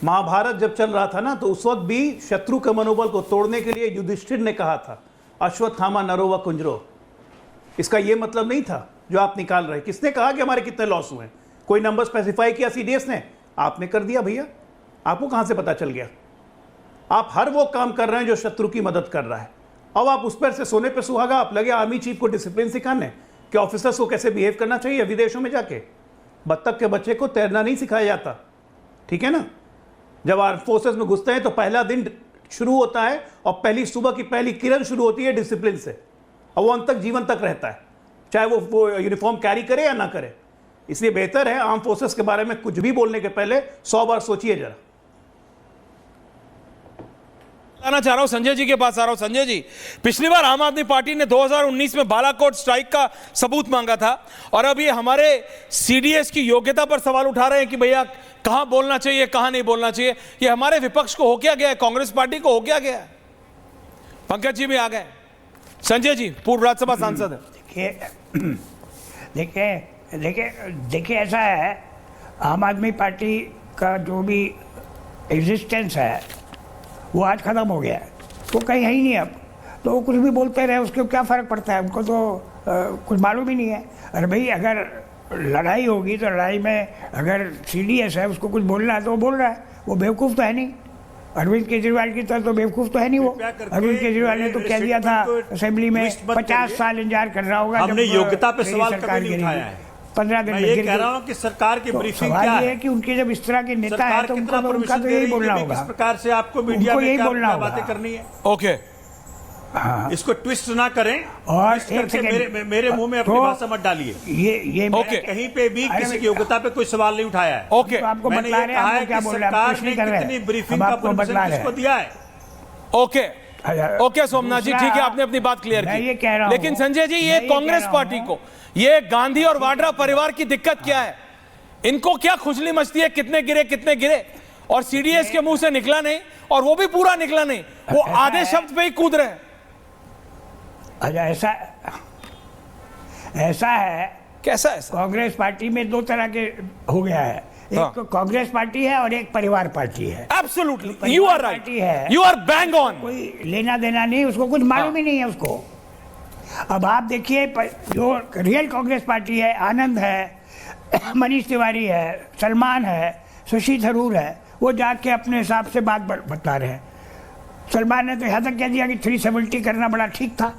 महाभारत जब चल रहा था ना, तो उस वक्त भी शत्रु के मनोबल को तोड़ने के लिए युधिष्ठिर ने कहा था, अश्वत्थामा नरो व कुंजरो। इसका यह मतलब नहीं था जो आप निकाल रहे। किसने कहा कि हमारे कितने लॉस हुए? कोई नंबर स्पेसिफाई किया सीडीएस ने? आपने कर दिया भैया। आपको कहां से पता चल गया? आप हर वो काम कर रहे हैं जो शत्रु की मदद कर रहा है। अब आप उस पर से सोने पर सुहागा आप लगे आर्मी चीफ को डिसिप्लिन सिखाने कि ऑफिसर्स को कैसे बिहेव करना चाहिए विदेशों में जाके। बत्तख के बच्चे को तैरना नहीं सिखाया जाता, ठीक है ना? जब आर्म फोर्सेस में घुसते हैं तो पहला दिन शुरू होता है और पहली सुबह की पहली किरण शुरू होती है डिसिप्लिन से, और वो अंत तक जीवन तक रहता है, चाहे वो यूनिफॉर्म कैरी करे या ना करे। इसलिए बेहतर है आर्म फोर्सेस के बारे में कुछ भी बोलने के पहले 100 बार सोचिए जरा। आना चाह रहा हूं, संजय जी के पास आ रहा हूं। संजय जी, पिछली बार आम आदमी पार्टी ने 2019 में बालाकोट स्ट्राइक का सबूत मांगा था, और अब ये हमारे सीडीएस की योग्यता पर सवाल उठा रहे हैं कि भैया कहां बोलना चाहिए कहां नहीं बोलना चाहिए। ये हमारे विपक्ष को हो क्या गया है? कांग्रेस पार्टी को हो क्या गया है? पंकज जी भी आ गए। संजय जी पूर्व राज्यसभा सांसद है। देखिए ऐसा है, आम आदमी पार्टी का जो भी एग्जिस्टेंस है वो आज ख़त्म हो गया है, वो कहीं है ही नहीं अब। तो वो कुछ भी बोलते रहे, उसके क्या फ़र्क पड़ता है? उनको तो कुछ मालूम ही नहीं है। अरे भाई, अगर लड़ाई होगी तो लड़ाई में अगर सीडीएस है उसको कुछ बोलना है तो वो बोल रहा है। वो बेवकूफ़ तो है नहीं, अरविंद केजरीवाल की तरह तो बेवकूफ़ तो है नहीं वो। अरविंद केजरीवाल ने तो कह दिया था असेंबली में 50 साल इंतजार कर रहा होगा। हमने योग्यता पे सवाल कभी नहीं उठाया है। 15 दिन मैं ये कह रहा हूं कि सरकार की ब्रीफिंग क्या सवाल ये है है कि उनके जब इस तरह के नेता है तो उनका तो यही बोलना होगा। किस प्रकार से आपको मीडिया में क्या बातें करनी है? ओके, हाँ। इसको ट्विस्ट ना करें और ट्विस्ट करके मेरे मुंह में अपनी भाषा मत डालिए। ये ओके, कहीं पे भी किसी की योग्यता पे कोई सवाल नहीं उठाया है। ओके, तो आपको मैंने बता ये रहे कहा हैं है क्या कि बोल रहे हैं, सरकार कुछ ने नहीं कर रहे कितनी हैं, ब्रीफिंग हम का आपको बता परमिशन रहे किसको हैं। दिया है? ओके, ओके सोमनाथ जी, ठीक है, आपने अपनी बात क्लियर मैं की। ये कह रहा हूं, लेकिन संजय जी, ये मैं ये कांग्रेस कह रहा पार्टी हूं, को, ये गांधी और वाड्रा परिवार की दिक्कत क्या है? इनको क्या खुजली मचती है कितने गिरे, और सीडीएस के मुंह से निकला नहीं, और वो भी पूरा निकला नहीं, वो आधे शब्द पे ही कूद रहे हैं। अच्छा, ऐसा है। कैसा है? कांग्रेस पार्टी में 2 तरह के हो गया है, एक कांग्रेस पार्टी है और एक परिवार पार्टी है। Absolutely, you are right, you are bang on. कोई लेना देना नहीं, उसको कुछ मालूम ही नहीं है उसको। अब आप देखिए, जो रियल कांग्रेस पार्टी है, आनंद है, मनीष तिवारी है, सलमान है, शशि थरूर है, वो जाके अपने हिसाब से बात बता रहे हैं। सलमान ने तो यहाँ तक कह दिया कि 370 करना बड़ा ठीक था,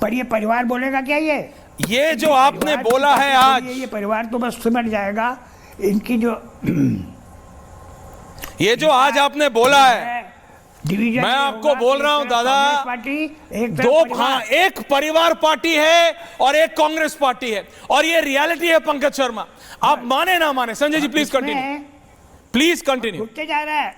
पर ये परिवार बोलेगा क्या? ये जो आपने बोला है आज, ये परिवार तो बस सिमट जाएगा। इनकी जो ये जो आज आपने बोला है, डिवीजन मैं आपको बोल रहा हूं दादा, पार्टी एक एक परिवार पार्टी है और एक कांग्रेस पार्टी है, और ये रियलिटी है पंकज शर्मा, आप माने ना माने। Sanjay ji please continue, please continue. घुटते जा रहा है,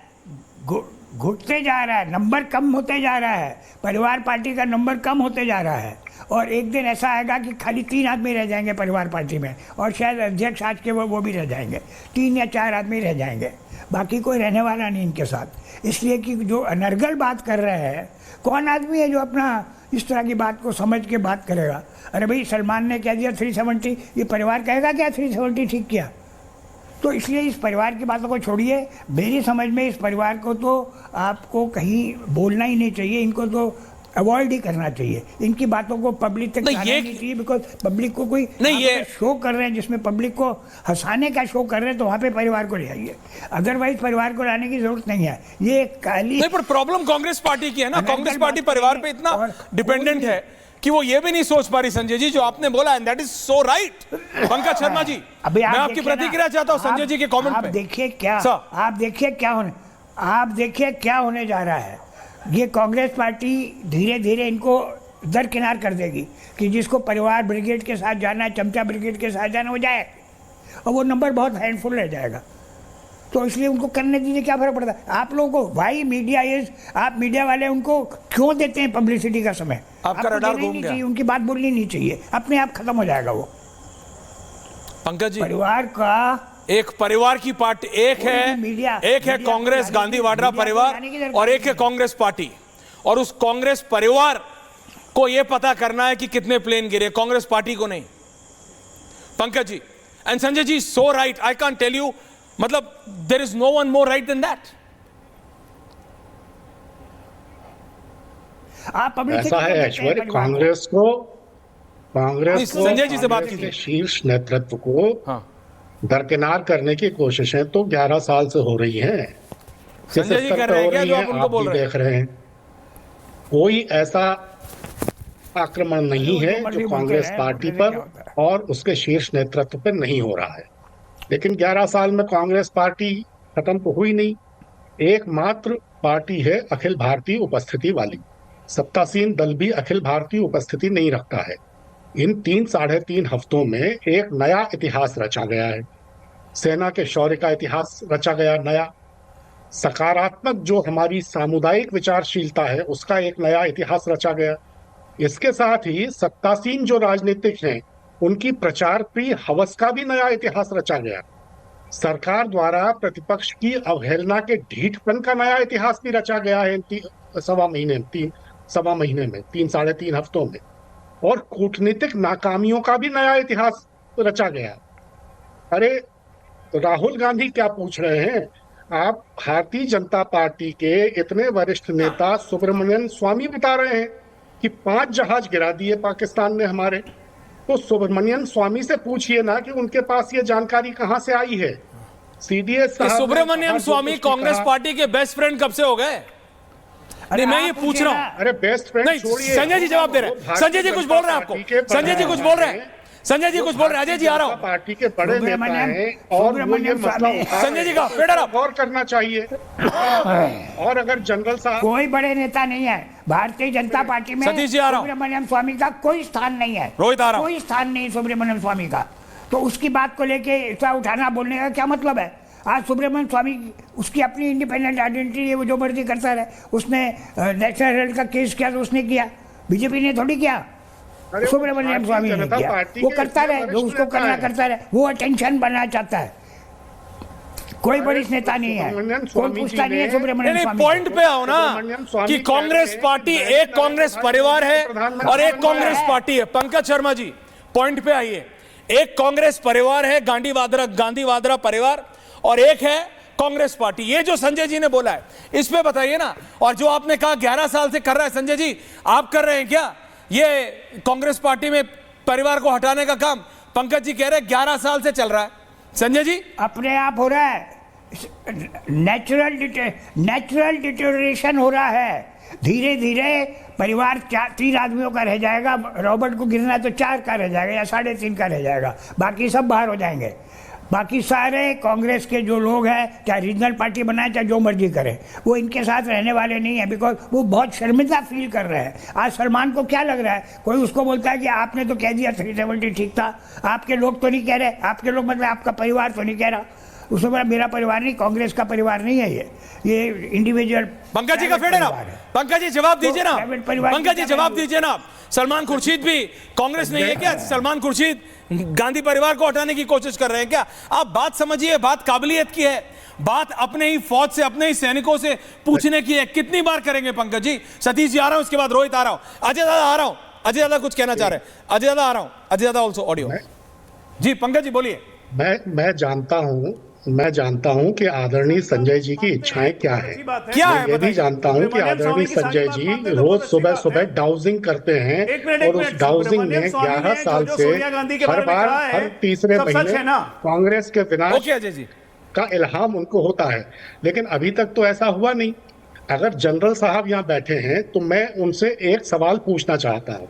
घुटते जा रहा है, नंबर कम होते जा रहा है, परिवार पार्टी का नंबर कम होते जा रहा है, और एक दिन ऐसा आएगा कि खाली 3 आदमी रह जाएंगे परिवार पार्टी में, और शायद अध्यक्ष आज के वो भी रह जाएंगे, 3 या 4 आदमी रह जाएंगे, बाकी कोई रहने वाला नहीं इनके साथ। इसलिए कि जो अनर्गल बात कर रहे हैं, कौन आदमी है जो अपना इस तरह की बात को समझ के बात करेगा? अरे भाई सलमान ने कह दिया 370, ये परिवार कहेगा क्या 370 ठीक किया? तो इसलिए इस परिवार की बातों को छोड़िए। मेरी समझ में इस परिवार को तो आपको कहीं बोलना ही नहीं चाहिए, इनको तो अवॉइड ही करना चाहिए, इनकी बातों को पब्लिक तक लाना नहीं चाहिए, बिकॉज पब्लिक को कोई नहीं, ये शो कर रहे हैं जिसमें पब्लिक को हंसाने का शो कर रहे हैं, तो वहाँ पे परिवार को ले आइए, अदरवाइज परिवार को लाने की जरूरत नहीं है। ये काली नहीं, पर प्रॉब्लम कांग्रेस पार्टी की है ना, कांग्रेस पार्टी परिवार पे इतना डिपेंडेंट है कि वो ये भी नहीं सोच पा रही संजय जी जो आपने बोला, and that is so right. Pankaj Sharma ji, मैं आपकी प्रतिक्रिया चाहता हूं संजय जी के कमेंट पे। देखिए क्या आप देखिए क्या होने जा रहा है। ये कांग्रेस पार्टी धीरे धीरे इनको दरकिनार कर देगी कि जिसको परिवार ब्रिगेड के साथ जाना है, चमचा ब्रिगेड के साथ जाना, हो जाए, और वो नंबर बहुत हैंडफुल रह जाएगा। तो इसलिए उनको करने दीजिए, क्या फर्क पड़ता है आप लोगों को? भाई मीडिया इज, आप मीडिया वाले उनको क्यों देते हैं पब्लिसिटी का समय? आपका रडार घूम गया, उनकी बात बोलनी नहीं चाहिए, अपने आप खत्म हो जाएगा वो। पंकज जी, परिवार का एक परिवार की पार्टी, एक है कांग्रेस गांधी वाड्रा परिवार, और एक है कांग्रेस पार्टी, और उस कांग्रेस परिवार को यह पता करना है कि कितने प्लेन गिरे, कांग्रेस पार्टी को नहीं। Pankaj ji and Sanjay ji, so right, I can't tell you, मतलब there is no one more right than that. ऐसा है ऐश्वर्य, कांग्रेस को संजय जी से बात कीजिए, शीर्ष नेतृत्व को दरकिनार करने की कोशिशें तो 11 साल से हो रही हैं। संजय जी कह रहे हैं क्या जो आप उनको बोल रहे हैं? देख रहे हैं, कोई ऐसा आक्रमण नहीं है जो कांग्रेस पार्टी पर और उसके शीर्ष नेतृत्व पर नहीं हो रहा है। लेकिन 11 साल में कांग्रेस पार्टी खत्म तो हुई नहीं। एकमात्र पार्टी है अखिल भारतीय उपस्थिति वाली, सत्तासीन दल भी अखिल भारतीय उपस्थिति नहीं रखता है। इन 3-3.5 हफ्तों में एक नया इतिहास रचा गया है, सेना के शौर्य का इतिहास रचा गया, नया सकारात्मक जो हमारी सामुदायिक विचारशीलता है उसका एक नया इतिहास रचा गया। इसके साथ ही सत्तासीन जो राजनीतिक हैं उनकी प्रचार प्रिय हवस का भी नया इतिहास रचा गया। सरकार द्वारा प्रतिपक्ष की अवहेलना के ढीठपन का नया इतिहास भी रचा गया है सवा महीने में 3-3.5 हफ्तों में, और कूटनीतिक नाकामियों का भी नया इतिहास रचा गया। अरे राहुल गांधी क्या पूछ रहे हैं? आप भारतीय जनता पार्टी के इतने वरिष्ठ नेता सुब्रमण्यम स्वामी बता रहे हैं कि 5 जहाज गिरा दिए पाकिस्तान ने हमारे। तो सुब्रमण्यम स्वामी से पूछिए ना कि उनके पास ये जानकारी कहां से आई है। सीडीएस सुब्रमण्यम स्वामी कांग्रेस पार्टी के बेस्ट फ्रेंड कब से हो गए? अरे मैं ये पूछ रहा हूं। अरे बेस्ट फ्रेंड छोड़िए, संजय जी जवाब दे रहे हैं। संजय जी कुछ बोल रहे हैं आपको, संजय जी कुछ बोल रहे हैं, संजय जी कुछ बोल रहे हैं। अजय जी आ रहा हूं। पार्टी के बड़े नेता हैं और वो ये मसला संजय जी का फेडर आप गौर करना चाहिए। और अगर जनरल साहब, कोई बड़े नेता नहीं है भारतीय जनता पार्टी में, सतीश जी आ रहा हूं। सुब्रमण्यम स्वामी का कोई स्थान नहीं है, रोहित आ रहा हूं। कोई स्थान नहीं सुब्रमण्यम स्वामी का। तो उसकी बात को लेके इतना उठाना बोलने का क्या मतलब है? आज सुब्रमण्यम स्वामी उसकी अपनी इंडिपेंडेंट आइडेंटिटी है, वो जो मर्जी करता रहे। उसने नेशनल हेराल्ड का केस किया तो उसने किया, बीजेपी ने थोड़ी किया, सुब्रमण्यम स्वामी ने किया। वो करता रहे, जो उसको करना करता रहे, वो अटेंशन बनना चाहता है। कोई बड़ी नेता नहीं है, कोई पूछता नहीं है सुब्रमण्यम स्वामी। पॉइंट पे आओ ना कि कांग्रेस पार्टी एक कांग्रेस परिवार है और एक कांग्रेस पार्टी है। पंकज शर्मा जी पॉइंट पे आइए। एक कांग्रेस परिवार है गांधी वाड्रा परिवार, और एक है कांग्रेस पार्टी। ये जो संजय जी ने बोला है इस पे बताइए ना। और जो आपने कहा 11 साल से कर रहा है, संजय जी आप कर रहे हैं क्या ये कांग्रेस पार्टी में परिवार को हटाने का काम? पंकज जी कह रहे हैं 11 साल से चल रहा है। संजय जी अपने आप हो रहा है, नेचुरल डिटेरियोरेशन हो रहा है। धीरे धीरे परिवार 3 आदमियों का रह जाएगा, रॉबर्ट को गिरना तो 4 का रह जाएगा या 3.5 का रह जाएगा, बाकी सब बाहर हो जाएंगे। बाकी सारे कांग्रेस के जो लोग हैं, चाहे रीजनल पार्टी बनाए चाहे जो मर्जी करे, वो इनके साथ रहने वाले नहीं है, बिकॉज वो बहुत शर्मिंदा फील कर रहे हैं। आज सलमान को क्या लग रहा है, कोई उसको बोलता है कि आपने तो कह दिया 370 ठीक था, आपके लोग तो नहीं कह रहे, आपके लोग मतलब आपका परिवार तो नहीं कह रहा। उसमें बोला मेरा परिवार नहीं, कांग्रेस का परिवार नहीं है ये इंडिविजुअल। पंकज जी का फेडर आप, पंकज जी जवाब दीजिए ना, पंकज जी जवाब दीजिए ना। सलमान खुर्शीद भी कांग्रेस नहीं है क्या? सलमान खुर्शीद गांधी परिवार को हटाने की कोशिश कर रहे हैं क्या? आप बात समझिए, बात काबिलियत की है, बात अपने ही फौज से, अपने ही सैनिकों से पूछने की है। कितनी बार करेंगे पंकज जी? सतीश जी आ रहा हूं, उसके बाद रोहित आ रहा हूं, अजय दादा आ रहा हूं। अजय दादा कुछ कहना चाह रहे हैं, अजय दादा आ रहा हूं, अजय दादा ऑल्सो ऑडियो जी। पंकज जी बोलिए। मैं जानता हूं कि आदरणीय संजय जी की इच्छाएं क्या है। क्या है? ये भी जानता हूं कि आदरणीय संजय जी रोज सुबह सुबह डाउजिंग करते हैं और उस डाउजिंग में 11 साल से हर बार हर तीसरे महीने कांग्रेस के विनाश का इल्हाम उनको होता है, लेकिन अभी तक तो ऐसा हुआ नहीं। अगर जनरल साहब यहाँ बैठे हैं तो मैं उनसे एक सवाल पूछना चाहता हूँ।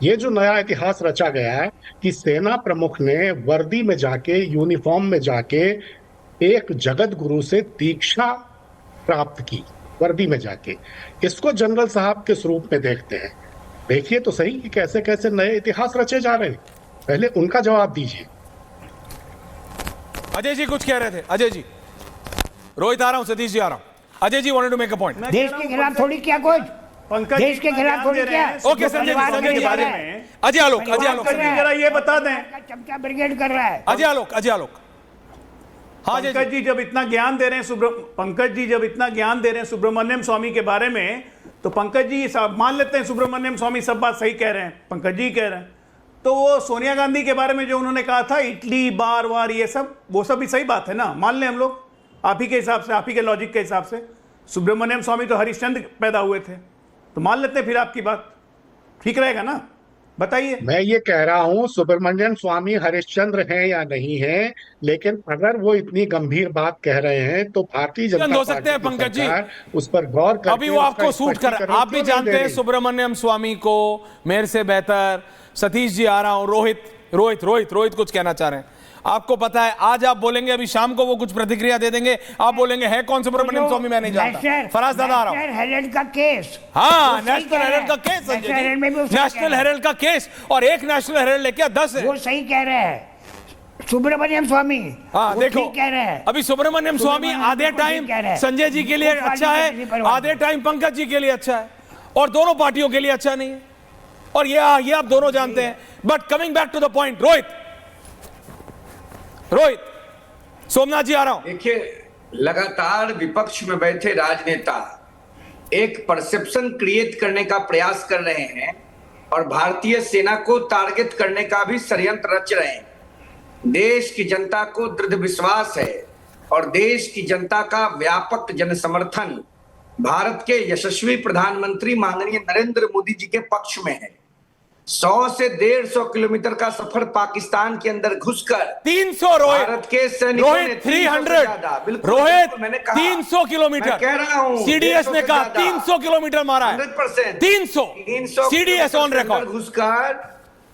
ये जो नया इतिहास रचा गया है कि सेना प्रमुख ने वर्दी में जाके, यूनिफॉर्म में जाके एक जगत गुरु से दीक्षा प्राप्त की, वर्दी में जाके, इसको जनरल साहब किस रूप में देखते हैं? देखिए तो सही कि कैसे कैसे नए इतिहास रचे जा रहे हैं। पहले उनका जवाब दीजिए। अजय जी कुछ कह रहे थे। अजय जी, रोहित आ रहा हूं, सतीश जी आ रहा हूं। Ajay ji wanted to make a point. देश के खिलाफ थोड़ी क्या कुछ, देश के खिलाफ थोड़ी क्या। ओके संजय जी बारे में अजय आलोक जरा ये बता दें, चमचा ब्रिगेड कर रहा है अजय आलोक। हाँ पंकज जी जब इतना ज्ञान दे रहे हैं सुब्रमण्यम स्वामी के बारे में, तो पंकज जी मान लेते हैं सुब्रमण्यम स्वामी सब बात सही कह रहे हैं, पंकज जी कह रहे हैं, तो वो सोनिया गांधी के बारे में जो उन्होंने कहा था, इटली बार वार ये सब, वो सब भी सही बात है ना? मान लें हम लोग, आप ही के हिसाब से, आप ही के लॉजिक के हिसाब से सुब्रमण्यम स्वामी तो हरिश्चंद्र पैदा हुए थे, तो मान लेते हैं फिर आपकी बात ठीक रहेगा ना? बताइए। मैं ये कह रहा हूँ सुब्रमण्यम स्वामी हरिश्चंद्र हैं या नहीं हैं, लेकिन अगर वो इतनी गंभीर बात कह रहे हैं तो भारतीय जनता हो सकते हैं पंकज जी उस पर गौर करके अभी वो आपको सूट कर, आप भी जानते हैं सुब्रमण्यम स्वामी को मेरे से बेहतर। सतीश जी आ रहा हूं, रोहित कुछ कहना चाह रहे हैं। आपको पता है आज आप बोलेंगे, अभी शाम को वो कुछ प्रतिक्रिया दे देंगे, आप बोलेंगे है कौन सुब्रमण्यम स्वामी मैं नहीं जानता। फराज दादा आ रहा हूं। हेराल्ड का केस, हाँ नेशनल हेराल्ड का केस, नेशनल हेराल्ड का केस, और एक नेशनल हेराल्ड लेके 10 है। वो सही कह रहे हैं सुब्रमण्यम स्वामी। हाँ देखो कह रहे हैं अभी सुब्रमण्यम स्वामी आधे टाइम संजय जी के लिए अच्छा है, आधे टाइम पंकज जी के लिए अच्छा है, और दोनों पार्टियों के लिए अच्छा नहीं है, और ये आप दोनों जानते हैं। But coming back to the point, Rohit Somnath ji आ रहा हूं। देखिए, लगातार विपक्ष में बैठे राजनेता एक परसेप्शन क्रिएट करने का प्रयास कर रहे हैं और भारतीय सेना को टारगेट करने का भी षड्यंत्र रच रहे हैं। देश की जनता को दृढ़ विश्वास है और देश की जनता का व्यापक जनसमर्थन भारत के यशस्वी प्रधानमंत्री माननीय नरेंद्र मोदी जी के पक्ष में है। 100 से 150 किलोमीटर का सफर पाकिस्तान के अंदर घुसकर 300 भारत के सैनिकों ने 300 रोहित 300 किलोमीटर कह रहा हूं, सीडीएस ने कहा 300 किलोमीटर मारा है, 300 सीडीएस ऑन रिकॉर्ड घुसकर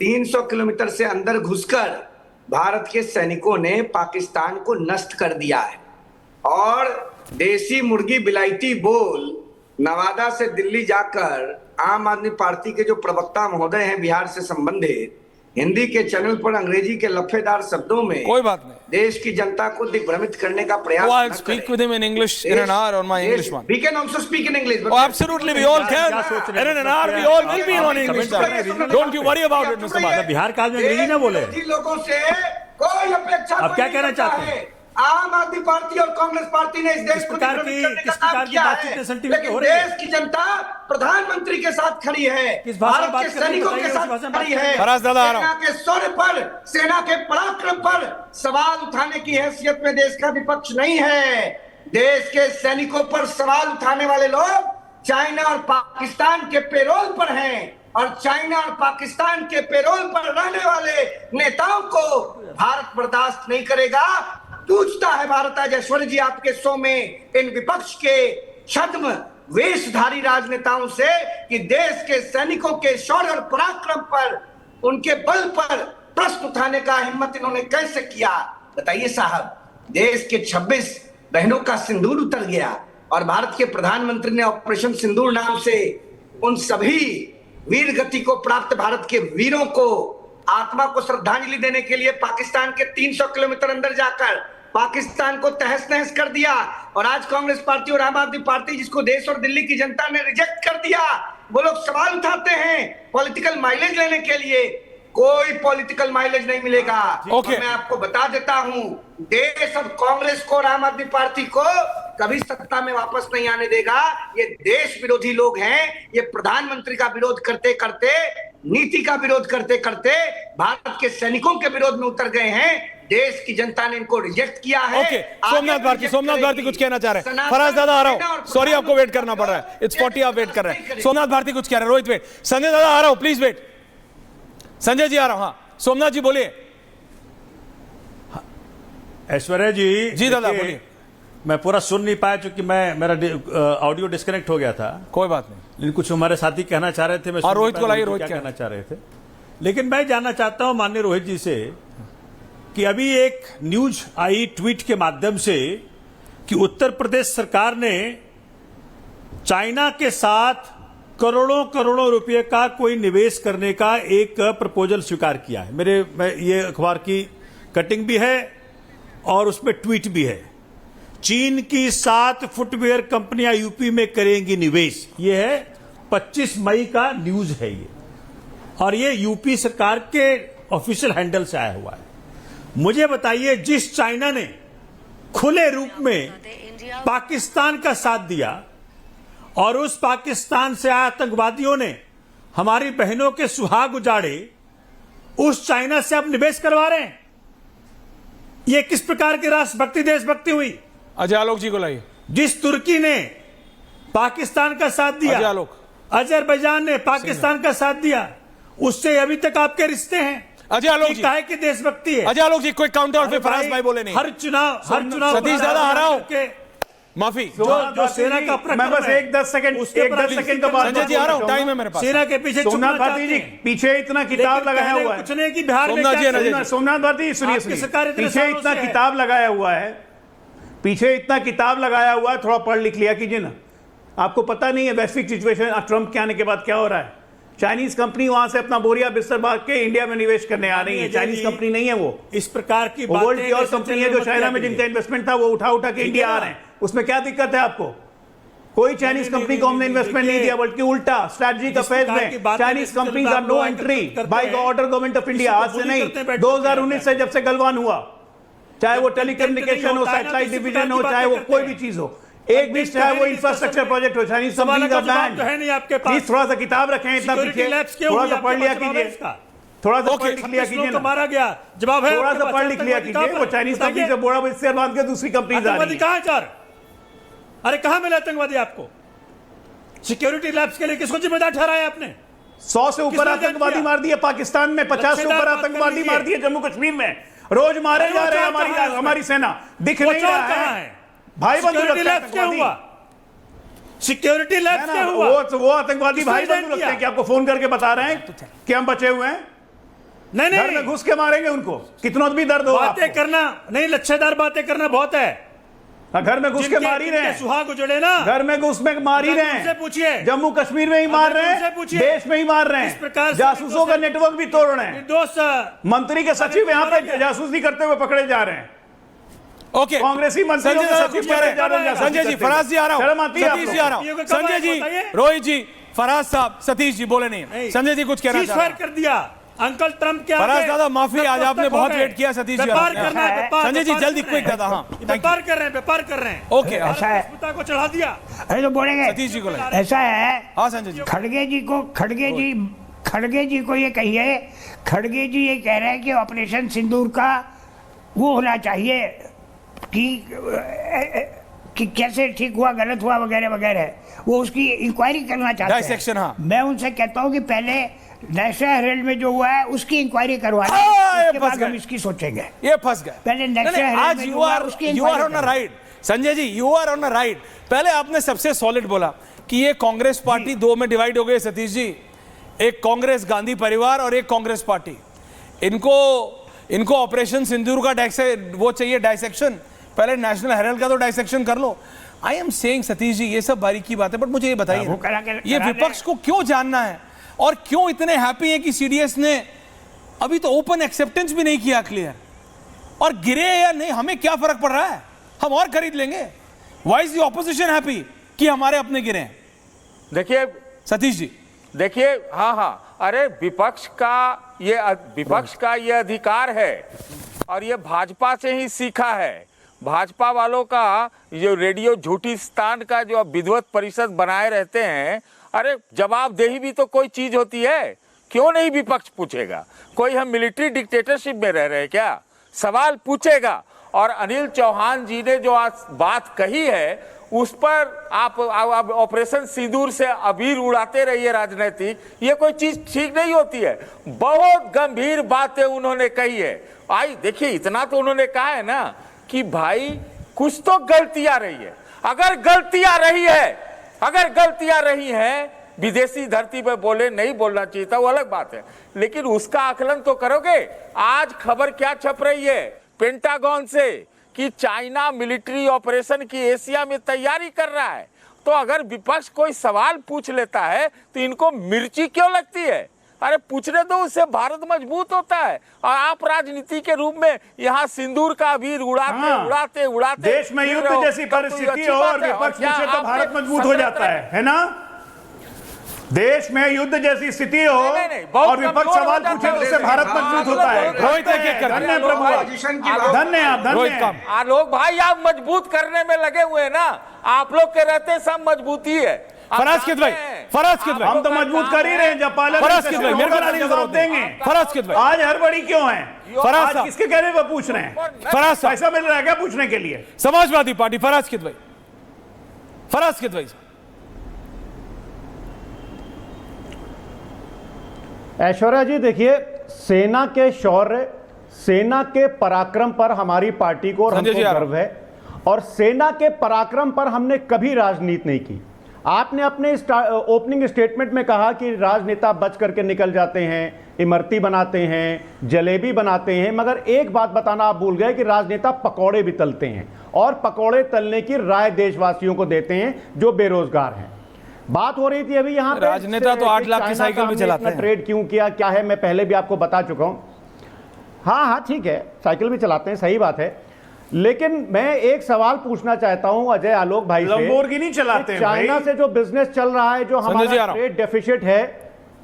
300 किलोमीटर से अंदर घुसकर भारत के सैनिकों ने पाकिस्तान को नष्ट कर दिया है। और देसी मुर्गी बिलायती बोल नवादा से दिल्ली जाकर आम आदमी पार्टी के जो प्रवक्ता महोदय हैं बिहार से संबंधित, हिंदी के चैनल पर अंग्रेजी के लफेदार शब्दों में कोई बात नहीं देश की जनता को दिग्भ्रमित करने का प्रयास I'll speak with him in English in an hour on my English one. We can also speak in English. Oh, absolutely, we all can. In an hour, we all will be on English. Don't you worry about it, Mr. Bhatt. Bihar का आदमी अंग्रेजी ना बोले। लोगों से कोई अपेक्षा अब क्या कहना चाहते हैं? आम आदमी पार्टी और कांग्रेस पार्टी ने इस देश को किस प्रकार की बातचीत सेंटिमेंट हो रही है? देश की जनता प्रधानमंत्री के साथ खड़ी है, भारत के सैनिकों के साथ खड़ी है, सेना के शौर्य पर, सेना के पराक्रम पर सवाल उठाने की हैसियत में देश का विपक्ष नहीं है। देश के सैनिकों पर सवाल उठाने वाले लोग चाइना और पाकिस्तान के पेरोल पर हैं, और चाइना और पाकिस्तान के पेरोल पर रहने वाले नेताओं को भारत बर्दाश्त नहीं करेगा। पूछता है भारत आज ऐश्वर्य जी आपके शो में इन विपक्ष के छद्म वेशधारी राजनेताओं से कि देश के सैनिकों के शौर्य और पराक्रम पर, उनके बल पर प्रश्न उठाने का हिम्मत इन्होंने कैसे किया। बताइए साहब, देश के 26 बहनों का सिंदूर उतर गया और भारत के प्रधानमंत्री ने ऑपरेशन सिंदूर नाम से उन सभी वीर गति को प्राप्त भारत के वीरों को आत्मा को श्रद्धांजलि देने के लिए पाकिस्तान के 300 किलोमीटर अंदर जाकर पाकिस्तान को तहस नहस कर दिया। और आज कांग्रेस पार्टी और आम आदमी पार्टी, जिसको देश और दिल्ली की जनता ने रिजेक्ट कर दिया, वो लोग सवाल उठाते हैं पॉलिटिकल माइलेज लेने के लिए। कोई पॉलिटिकल माइलेज नहीं मिलेगा। और मैं आपको बता देता हूं, देश अब कांग्रेस को और आम आदमी पार्टी को कभी सत्ता में वापस नहीं आने देगा। ये देश विरोधी लोग हैं। ये प्रधानमंत्री का विरोध करते करते, नीति का विरोध करते करते भारत के सैनिकों के विरोध में उतर गए हैं। देश की जनता ने इनको रिजेक्ट किया है। सोमनाथ भारती कुछ कहना चाह रहे हैं। फराज दादा आ रहा हूं, सॉरी आपको वेट करना पड़ रहा है। इट्स 40 आप वेट कर रहे हैं। सोमनाथ भारती कुछ कह रहे हैं। रोहित वेट, संजय दादा आ रहा हूं, प्लीज वेट। संजय जी आ रहा हूं। हाँ सोमनाथ जी बोलिए। ऐश्वर्या जी दादा बोलिए। मैं पूरा सुन नहीं पाया क्योंकि मेरा ऑडियो डिस्कनेक्ट हो गया था। कोई बात नहीं, लेकिन कुछ हमारे साथी कहना चाह रहे थे। मैं रोहित को लाइए, रोहित क्या कहना चाह रहे थे। लेकिन मैं जानना चाहता हूं माननीय रोहित जी से कि अभी एक न्यूज आई ट्वीट के माध्यम से कि उत्तर प्रदेश सरकार ने चाइना के साथ करोड़ों करोड़ों रुपए का कोई निवेश करने का एक प्रपोजल स्वीकार किया है। ये अखबार की कटिंग भी है और उसमें ट्वीट भी है। चीन की 7 फुटवेयर कंपनियां यूपी में करेंगी निवेश। ये है 25 मई का न्यूज है ये, और ये यूपी सरकार के ऑफिशियल हैंडल से आया हुआ है। मुझे बताइए, जिस चाइना ने खुले रूप में पाकिस्तान का साथ दिया और उस पाकिस्तान से आए आतंकवादियों ने हमारी बहनों के सुहाग उजाड़े, उस चाइना से आप निवेश करवा रहे हैं। यह किस प्रकार की राष्ट्रभक्ति, देशभक्ति हुई? अजय आलोक जी को लाइए। जिस तुर्की ने पाकिस्तान का साथ दिया, अजरबैजान ने पाकिस्तान का साथ दिया, उससे अभी तक आपके रिश्ते हैं। अजय आलोक जी काहे की देशभक्ति है? अजय आलोक जी कोई काउंटर और फराज भाई बोले नहीं। हर चुनाव सतीश दादा आ रहा हूं, माफी। जो सेना का मैं बस एक 10 सेकंड का बात। संजय जी आ रहा हूं, टाइम है मेरे पास। सेना के पीछे सोमनाथ भारती जी पीछे इतना किताब लगाया हुआ है। कुछ नहीं कि बिहार में सोमनाथ भारती सुनिए, पीछे इतना किताब लगाया हुआ है, पीछे इतना किताब लगाया हुआ है, थोड़ा पढ़ लिख लिया कीजिए ना। आपको पता नहीं है वैश्विक सिचुएशन ट्रंप के आने के बाद क्या हो रहा है। चाइनीज कंपनी वहां से अपना बोरिया बिस्तर भाग के इंडिया में निवेश करने आ रही है। चाइनीज कंपनी नहीं है वो, इस प्रकार की वर्ल्ड की और कंपनी है जो चाइना में जिनका इन्वेस्टमेंट था वो उठा उठा के इंडिया आ रहे हैं। उसमें क्या दिक्कत है आपको? कोई चाइनीज कंपनी को हमने इन्वेस्टमेंट नहीं दिया, बल्कि उल्टा स्ट्रैटेजिक अफेयर्स में Chinese companies are no entry by order government of India. आज से नहीं, 2019 से जब से गलवान हुआ, चाहे वो टेलीकम्युनिकेशन हो, सैटेलाइट डिवीजन हो, चाहे वो कोई भी चीज हो, एक भी चाहे वो इंफ्रास्ट्रक्चर प्रोजेक्ट हो, चाइनीज कंपनी का बैन। प्लीज थोड़ा सा किताब रखें, इतना पीछे थोड़ा सा पढ़ लिया कीजिए, थोड़ा सा पढ़ लिख लिया कीजिए ना। मारा गया जवाब है, थोड़ा सा पढ़ लिख लिया कीजिए। वो चाइनीज कंपनी से बोड़ा शेयर बांध के दूसरी कंपनी जा रही है। कहां सर? अरे कहां मिला आतंकवादी आपको? सिक्योरिटी लैब्स के लिए किसको जिम्मेदार ठहराया आपने? 100 से ऊपर आतंकवादी मार दिए पाकिस्तान में, 50 से ऊपर आतंकवादी मार दिए जम्मू कश्मीर में। रोज मारे जा रहे हैं हमारी सेना, दिख नहीं रहा है भाई बंधु। सिक्योरिटी लैब्स क्या हुआ? वो आतंकवादी भाई बंधु लगते हैं कि आपको फोन करके बता रहे हैं कि हम बचे हुए हैं। नहीं, घर में घुस के मारेंगे उनको, कितना भी दर्द हो। बातें करना नहीं, लच्छेदार बातें करना बहुत है। घर में घुस के मार ही रहे हैं, सुहाग उजड़े ना, घर में घुस में मार ही रहे हैं। पूछिए, जम्मू कश्मीर में ही मार रहे हैं, देश में ही मार रहे हैं, जासूसों का नेटवर्क भी तोड़ रहे हैं। मंत्री के सचिव यहाँ पे जासूसी करते हुए पकड़े जा रहे हैं। ओके, कांग्रेसी मंत्री संजय जी, फराज जी आ रहा हूं, सतीश जी आ रहा हूं, संजय जी, रोहित जी, फराज साहब, सतीश जी बोले नहीं। संजय जी कुछ कहना चाह रहे हैं? कर दिया अंकल ट्रंप क्या? फराज दादा माफी, आज आपने बहुत वेट किया। सतीश जी, संजय जी जल्दी क्विक दादा। हाँ, व्यापार कर रहे हैं। ओके, ऐसा है, को चढ़ा दिया। अरे तो बोलेंगे सतीश जी को। ऐसा है। हाँ संजय जी, खड़गे जी को ये कहिए, खड़गे जी ये कह रहे हैं कि ऑपरेशन सिंदूर का वो होना चाहिए कि कैसे ठीक हुआ, गलत हुआ, वगैरह वगैरह, वो उसकी इंक्वायरी करना चाहते हैं। मैं उनसे कहता हूँ कि पहले नेशनल हेराल्ड में जो हुआ है उसकी इंक्वायरी करवा लें, उसके बाद हम इसकी सोचेंगे। ये फंस गए पहले नेशनल हेराल्ड में हुआ उसकी you are on a right. Sanjay ji, you are on a right. पहले आपने सबसे सॉलिड बोला कि ये कांग्रेस पार्टी दो में डिवाइड हो गई। सतीश जी, एक कांग्रेस गांधी परिवार और एक कांग्रेस पार्टी। इनको इनको ऑपरेशन सिंदूर का वो चाहिए डाइसेक्शन, पहले नेशनल हेराल्ड का तो डाइसेक्शन कर लो। आई एम सेइंग सतीश जी ये सब बारीकी बात है, बट मुझे ये बताइए ये विपक्ष को क्यों जानना है और क्यों इतने हैप्पी हैं कि सीडीएस ने अभी तो ओपन एक्सेप्टेंस भी नहीं किया क्लियर, और गिरे या नहीं हमें क्या फर्क पड़ रहा है, हम और खरीद लेंगे। Why is the opposition happy कि हमारे अपने गिरे हैं? देखिए सतीश जी, देखिए, हाँ, अरे विपक्ष का ये अधिकार है और ये भाजपा से ही सीखा है। भाजपा वालों का जो रेडियो झूठीस्तान का जो विद्वत परिषद बनाए रहते हैं, अरे जवाबदेही भी तो कोई चीज होती है, क्यों नहीं विपक्ष पूछेगा? कोई हम मिलिट्री डिक्टेटरशिप में रह रहे हैं क्या? सवाल पूछेगा। और अनिल चौहान जी ने जो आज बात कही है उस पर आप ऑपरेशन सिंदूर से अबीर उड़ाते रहिए राजनीतिक, ये कोई चीज ठीक नहीं होती है। बहुत गंभीर बातें उन्होंने कही है। देखिए इतना तो उन्होंने कहा है ना कि भाई कुछ तो गलतियां रही है। अगर गलतियां रही हैं विदेशी धरती पर बोले, नहीं बोलना चाहिए था वो अलग बात है, लेकिन उसका आकलन तो करोगे। आज खबर क्या छप रही है पेंटागन से कि चाइना मिलिट्री ऑपरेशन की एशिया में तैयारी कर रहा है। तो अगर विपक्ष कोई सवाल पूछ लेता है तो इनको मिर्ची क्यों लगती है? अरे पूछने दो, उससे भारत मजबूत होता है। और आप राजनीति के रूप में यहाँ सिंदूर का अबीर उड़ाते देश में युद्ध जैसी परिस्थिति हो और विपक्ष पूछे तो भारत मजबूत हो जाता है ना? देश में युद्ध जैसी स्थिति हो और विपक्ष सवाल पूछे तो उससे भारत मजबूत होता है। धन्य प्रभु, धन्य आलोक भाई, आप मजबूत करने में लगे हुए हैं ना, आप लोग के रहते सब मजबूती है। फराज भाई, हम तो मजबूत कर ही रहे हैं। जब पार्लियामेंट देंगे आज हड़बड़ी क्यों है? आज किसके कहने पर पूछ रहे हैं? फराज पैसा मिल रहा है क्या पूछने के लिए? समाजवादी पार्टी, फराज भाई। ऐश्वर्या जी देखिए, सेना के शौर्य, सेना के पराक्रम पर हमारी पार्टी को और हमको गर्व है, और सेना के पराक्रम पर हमने कभी राजनीति नहीं की। आपने अपने ओपनिंग स्टेटमेंट में कहा कि राजनेता बच करके निकल जाते हैं, इमरती बनाते हैं, जलेबी बनाते हैं, मगर एक बात बताना आप भूल गए कि राजनेता पकौड़े भी तलते हैं, और पकौड़े तलने की राय देशवासियों को देते हैं जो बेरोजगार हैं। बात हो रही थी अभी यहाँ पे, राजनेता तो 8 लाख की साइकिल भी चलाते हैं। ट्रेड क्यों किया, क्या है, मैं पहले भी आपको बता चुका हूं। हाँ ठीक है, साइकिल भी चलाते हैं, सही बात है, लेकिन मैं एक सवाल पूछना चाहता हूं अजय आलोक भाई से। लंबोर्गिनी चलाते हैं चाइना से जो बिजनेस चल रहा है, जो हमारा ट्रेड डेफिसिट है,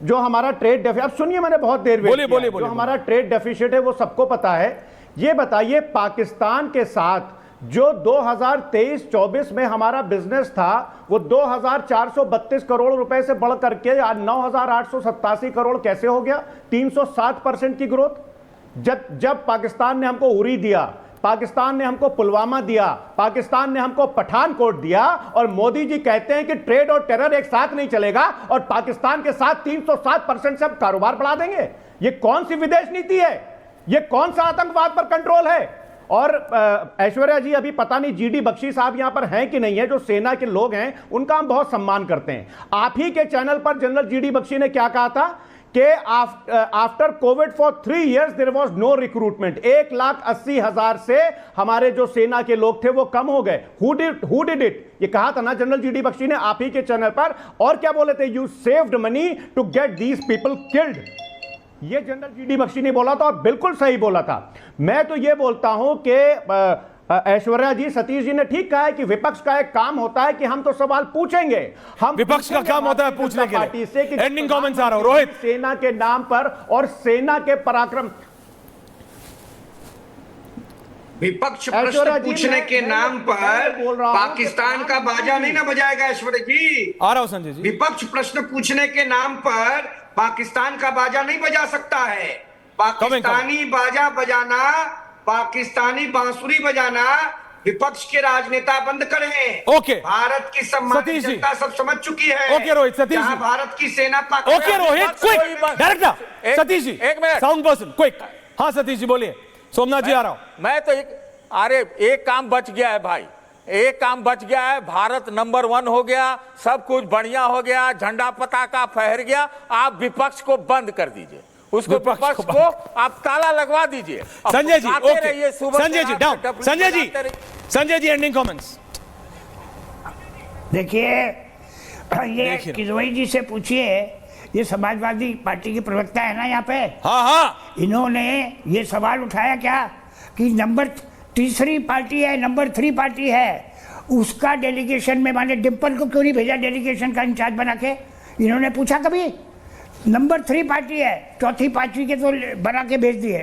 अब सुनिए, मैंने बहुत देर बोलिए, जो हमारा ट्रेड डेफिसिट है वो सबको पता है। ये बताइए, पाकिस्तान के साथ जो 2023-24 में हमारा बिजनेस था वो 2432 करोड़ रुपए से बढ़ करके 9887 करोड़ कैसे हो गया? 307% की ग्रोथ। जब पाकिस्तान ने हमको उरी दिया, पाकिस्तान ने हमको पुलवामा दिया, पाकिस्तान ने हमको पठानकोट दिया, और मोदी जी कहते हैं कि ट्रेड और टेरर एक साथ नहीं चलेगा और पाकिस्तान के साथ 307% से कारोबार बढ़ा देंगे। ये कौन सी विदेश नीति है? ये कौन सा आतंकवाद पर कंट्रोल है? और ऐश्वर्या जी, अभी पता नहीं जीडी बख्शी साहब यहां पर हैं कि नहीं है, जो सेना के लोग हैं उनका हम बहुत सम्मान करते हैं। आप ही के चैनल पर जनरल जीडी बख्शी ने क्या कहा था कि after Covid for 3 years there was no recruitment. 1,80,000 से हमारे जो सेना के लोग थे वो कम हो गए। Who did it? ये कहा था ना जनरल जीडी बख्शी ने आप ही के चैनल पर। और क्या बोले थे? You saved money to get these people killed. ये जनरल जीडी बख्शी ने बोला था और बिल्कुल सही बोला था। मैं तो ये बोलता हूं कि ऐश्वर्या जी, सतीश जी ने ठीक कहा है कि विपक्ष का एक काम होता है कि हम तो सवाल पूछेंगे। हम विपक्ष का काम होता है पूछने के लिए। एंडिंग कमेंट्स आ रहा हूं रोहित। सेना के नाम पर और सेना के पराक्रम, विपक्ष प्रश्न पूछने के नाम पर पाकिस्तान का बाजा नहीं ना बजाएगा। ऐश्वर्या जी, आ रहा हूं संजय जी। विपक्ष प्रश्न पूछने के नाम पर पाकिस्तान का बाजा नहीं बजा सकता है। पाकिस्तानी बाजा बजाना, पाकिस्तानी बांसुरी बजाना विपक्ष के राजनेता बंद करें। ओके, भारत की सम्मानित जनता सब समझ चुकी है। ओके रोहित, सतीश जी, भारत की सेना okay Rohit, quick director Satish ji, एक मिनट, साउंड पर्सन क्विक। हाँ सतीश जी बोलिए। सोमनाथ जी आ रहा हूं। मैं तो एक काम बच गया है भाई, एक काम बच गया है। भारत नंबर 1 हो गया, सब कुछ बढ़िया हो गया, झंडा पताका फहर गया। आप विपक्ष को बंद कर दीजिए, उसको विपक्ष को आप ताला लगवा दीजिए। Sanjay ji, okay, Sanjay ji down, Sanjay ji ending comments. देखिए, ये किदवई जी से पूछिए, ये समाजवादी पार्टी के प्रवक्ता है ना यहाँ पे। हाँ, इन्होंने ये सवाल उठाया क्या कि नंबर 3 पार्टी है, नंबर 3 पार्टी है, उसका डेलीगेशन में माने डिम्पल को क्यों नहीं भेजा डेलीगेशन का इंचार्ज बना के? इन्होंने पूछा कभी? नंबर 3 पार्टी है, 4थी 5वीं के तो बना के भेज दिए,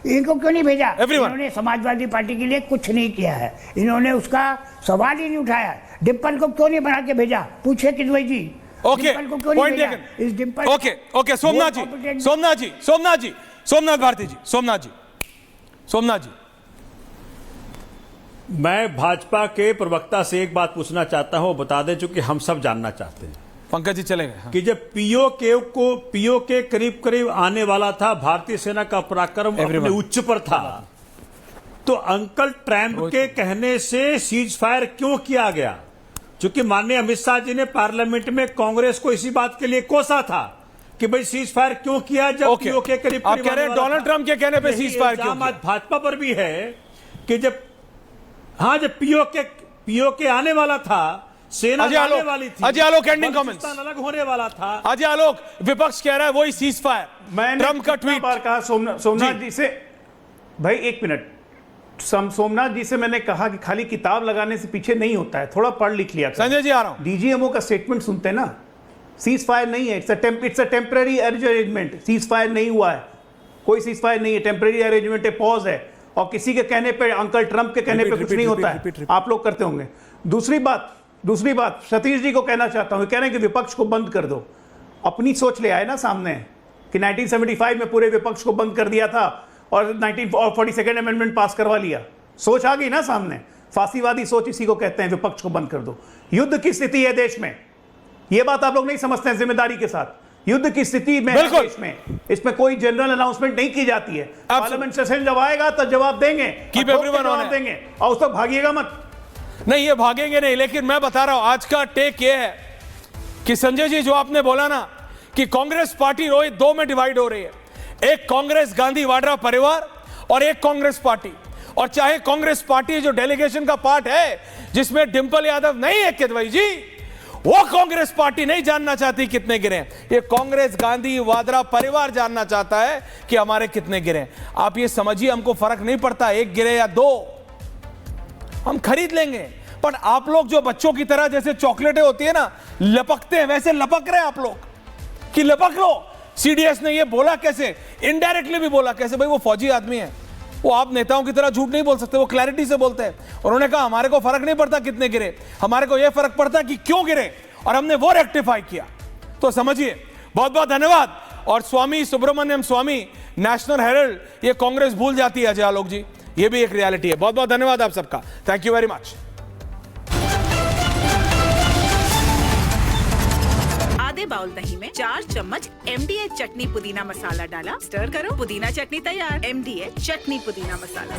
इनको क्यों नहीं भेजा? इन्होंने समाजवादी पार्टी के लिए कुछ नहीं किया है, इन्होंने उसका सवाल ही नहीं उठाया। डिम्पल को क्यों नहीं बना के भेजा? पूछे Kidwai ji. Okay, point taken. इस डिम्पल, ओके, सोमनाथ भारती जी, सोमनाथ जी। मैं भाजपा के प्रवक्ता से एक बात पूछना चाहता हूं, बता दें चूंकि हम सब जानना चाहते हैं। पंकज जी चलेंगे। कि जब पीओ के करीब करीब आने वाला था, भारतीय सेना का पराक्रम अपने उच्च पर था, तो अंकल ट्रम्प के कहने से सीज फायर क्यों किया गया? चूंकि माननीय अमित शाह जी ने पार्लियामेंट में कांग्रेस को इसी बात के लिए कोसा था कि भाई सीज फायर क्यों किया जब पीओ के करीब आप कह रहे हैं डोनाल्ड ट्रंप के कहने पे सीज फायर क्यों किया? भाजपा पर भी है कि जब पीओ के आने वाला था, सेना आने वाली थी, अजय आलोक एंडिंग कमेंट्स। अलग होने वाला था। अजय आलोक, विपक्ष कह रहा है वही सीज फायर। मैंने ट्रंप का ट्वीट बार कहा सोमनाथ जी से, भाई एक मिनट, सोमनाथ जी से मैंने कहा कि खाली किताब लगाने से पीछे नहीं होता है, थोड़ा पढ़ लिख लिया। संजय जी आ रहा हूं। डीजीएमओ का स्टेटमेंट सुनते ना, सीज फायर नहीं है, it's a temporary arrangement. Cease fire नहीं हुआ है, कोई सीज फायर नहीं है, टेम्पररी अरेंजमेंट है, पॉज है, और किसी के कहने पे, अंकल ट्रंप के कहने पे कुछ नहीं होता है, आप लोग करते होंगे। दूसरी बात सतीश जी को कहना चाहता हूं, कह रहे हैं कि विपक्ष को बंद कर दो। अपनी सोच ले आए ना सामने कि 1975 में पूरे विपक्ष को बंद कर दिया था और 42nd अमेंडमेंट पास करवा लिया। सोच आ गई ना सामने, फांसीवादी सोच इसी को कहते हैं, विपक्ष को बंद कर दो। युद्ध की स्थिति है देश में, यह बात आप लोग नहीं समझते हैं जिम्मेदारी के साथ। युद्ध की स्थिति में है देश में, इसमें कोई जनरल अनाउंसमेंट नहीं की जाती है। पार्लियामेंट सेशन जब आएगा तो जवाब देंगे, जवाब देंगे, और उस तक भागिएगा मत। नहीं, ये भागेंगे नहीं, लेकिन मैं बता रहा हूं आज का टेक ये है कि संजय जी जो आपने बोला ना कि कांग्रेस पार्टी रोहित 2 में डिवाइड हो रही है, एक कांग्रेस गांधी वाड्रा परिवार और एक कांग्रेस पार्टी। और चाहे कांग्रेस पार्टी जो डेलीगेशन का पार्ट है जिसमें डिंपल यादव नहीं है किदवई जी, वो कांग्रेस पार्टी नहीं जानना चाहती कितने गिरे, ये कांग्रेस गांधी वाड्रा परिवार जानना चाहता है कि हमारे कितने गिरे। आप ये समझिए, हमको फर्क नहीं पड़ता 1 गिरे या 2, हम खरीद लेंगे। पर आप लोग जो बच्चों की तरह जैसे चॉकलेटें होती है ना, लपकते हैं, वैसे लपक रहे हैं आप लोग कि लपक लो। सीडीएस ने ये बोला कैसे, इनडायरेक्टली भी बोला कैसे, भाई वो फौजी आदमी है, वो आप नेताओं की तरह झूठ नहीं बोल सकते, वो क्लैरिटी से बोलते हैं। उन्होंने कहा हमारे को फर्क नहीं पड़ता कितने गिरे, हमारे को यह फर्क पड़ता कि क्यों गिरे, और हमने वो रेक्टिफाई किया। तो समझिए, बहुत बहुत धन्यवाद। और स्वामी सुब्रमण्यम स्वामी, नेशनल हेरल्ड, ये कांग्रेस भूल जाती है अजय आलोक जी, ये भी एक रियलिटी है। बहुत बहुत धन्यवाद आप सबका, थैंक यू वेरी मच। आधे बाउल दही में 4 चम्मच MDH चटनी पुदीना मसाला डाला, स्टर करो, पुदीना चटनी तैयार। MDH चटनी पुदीना मसाला।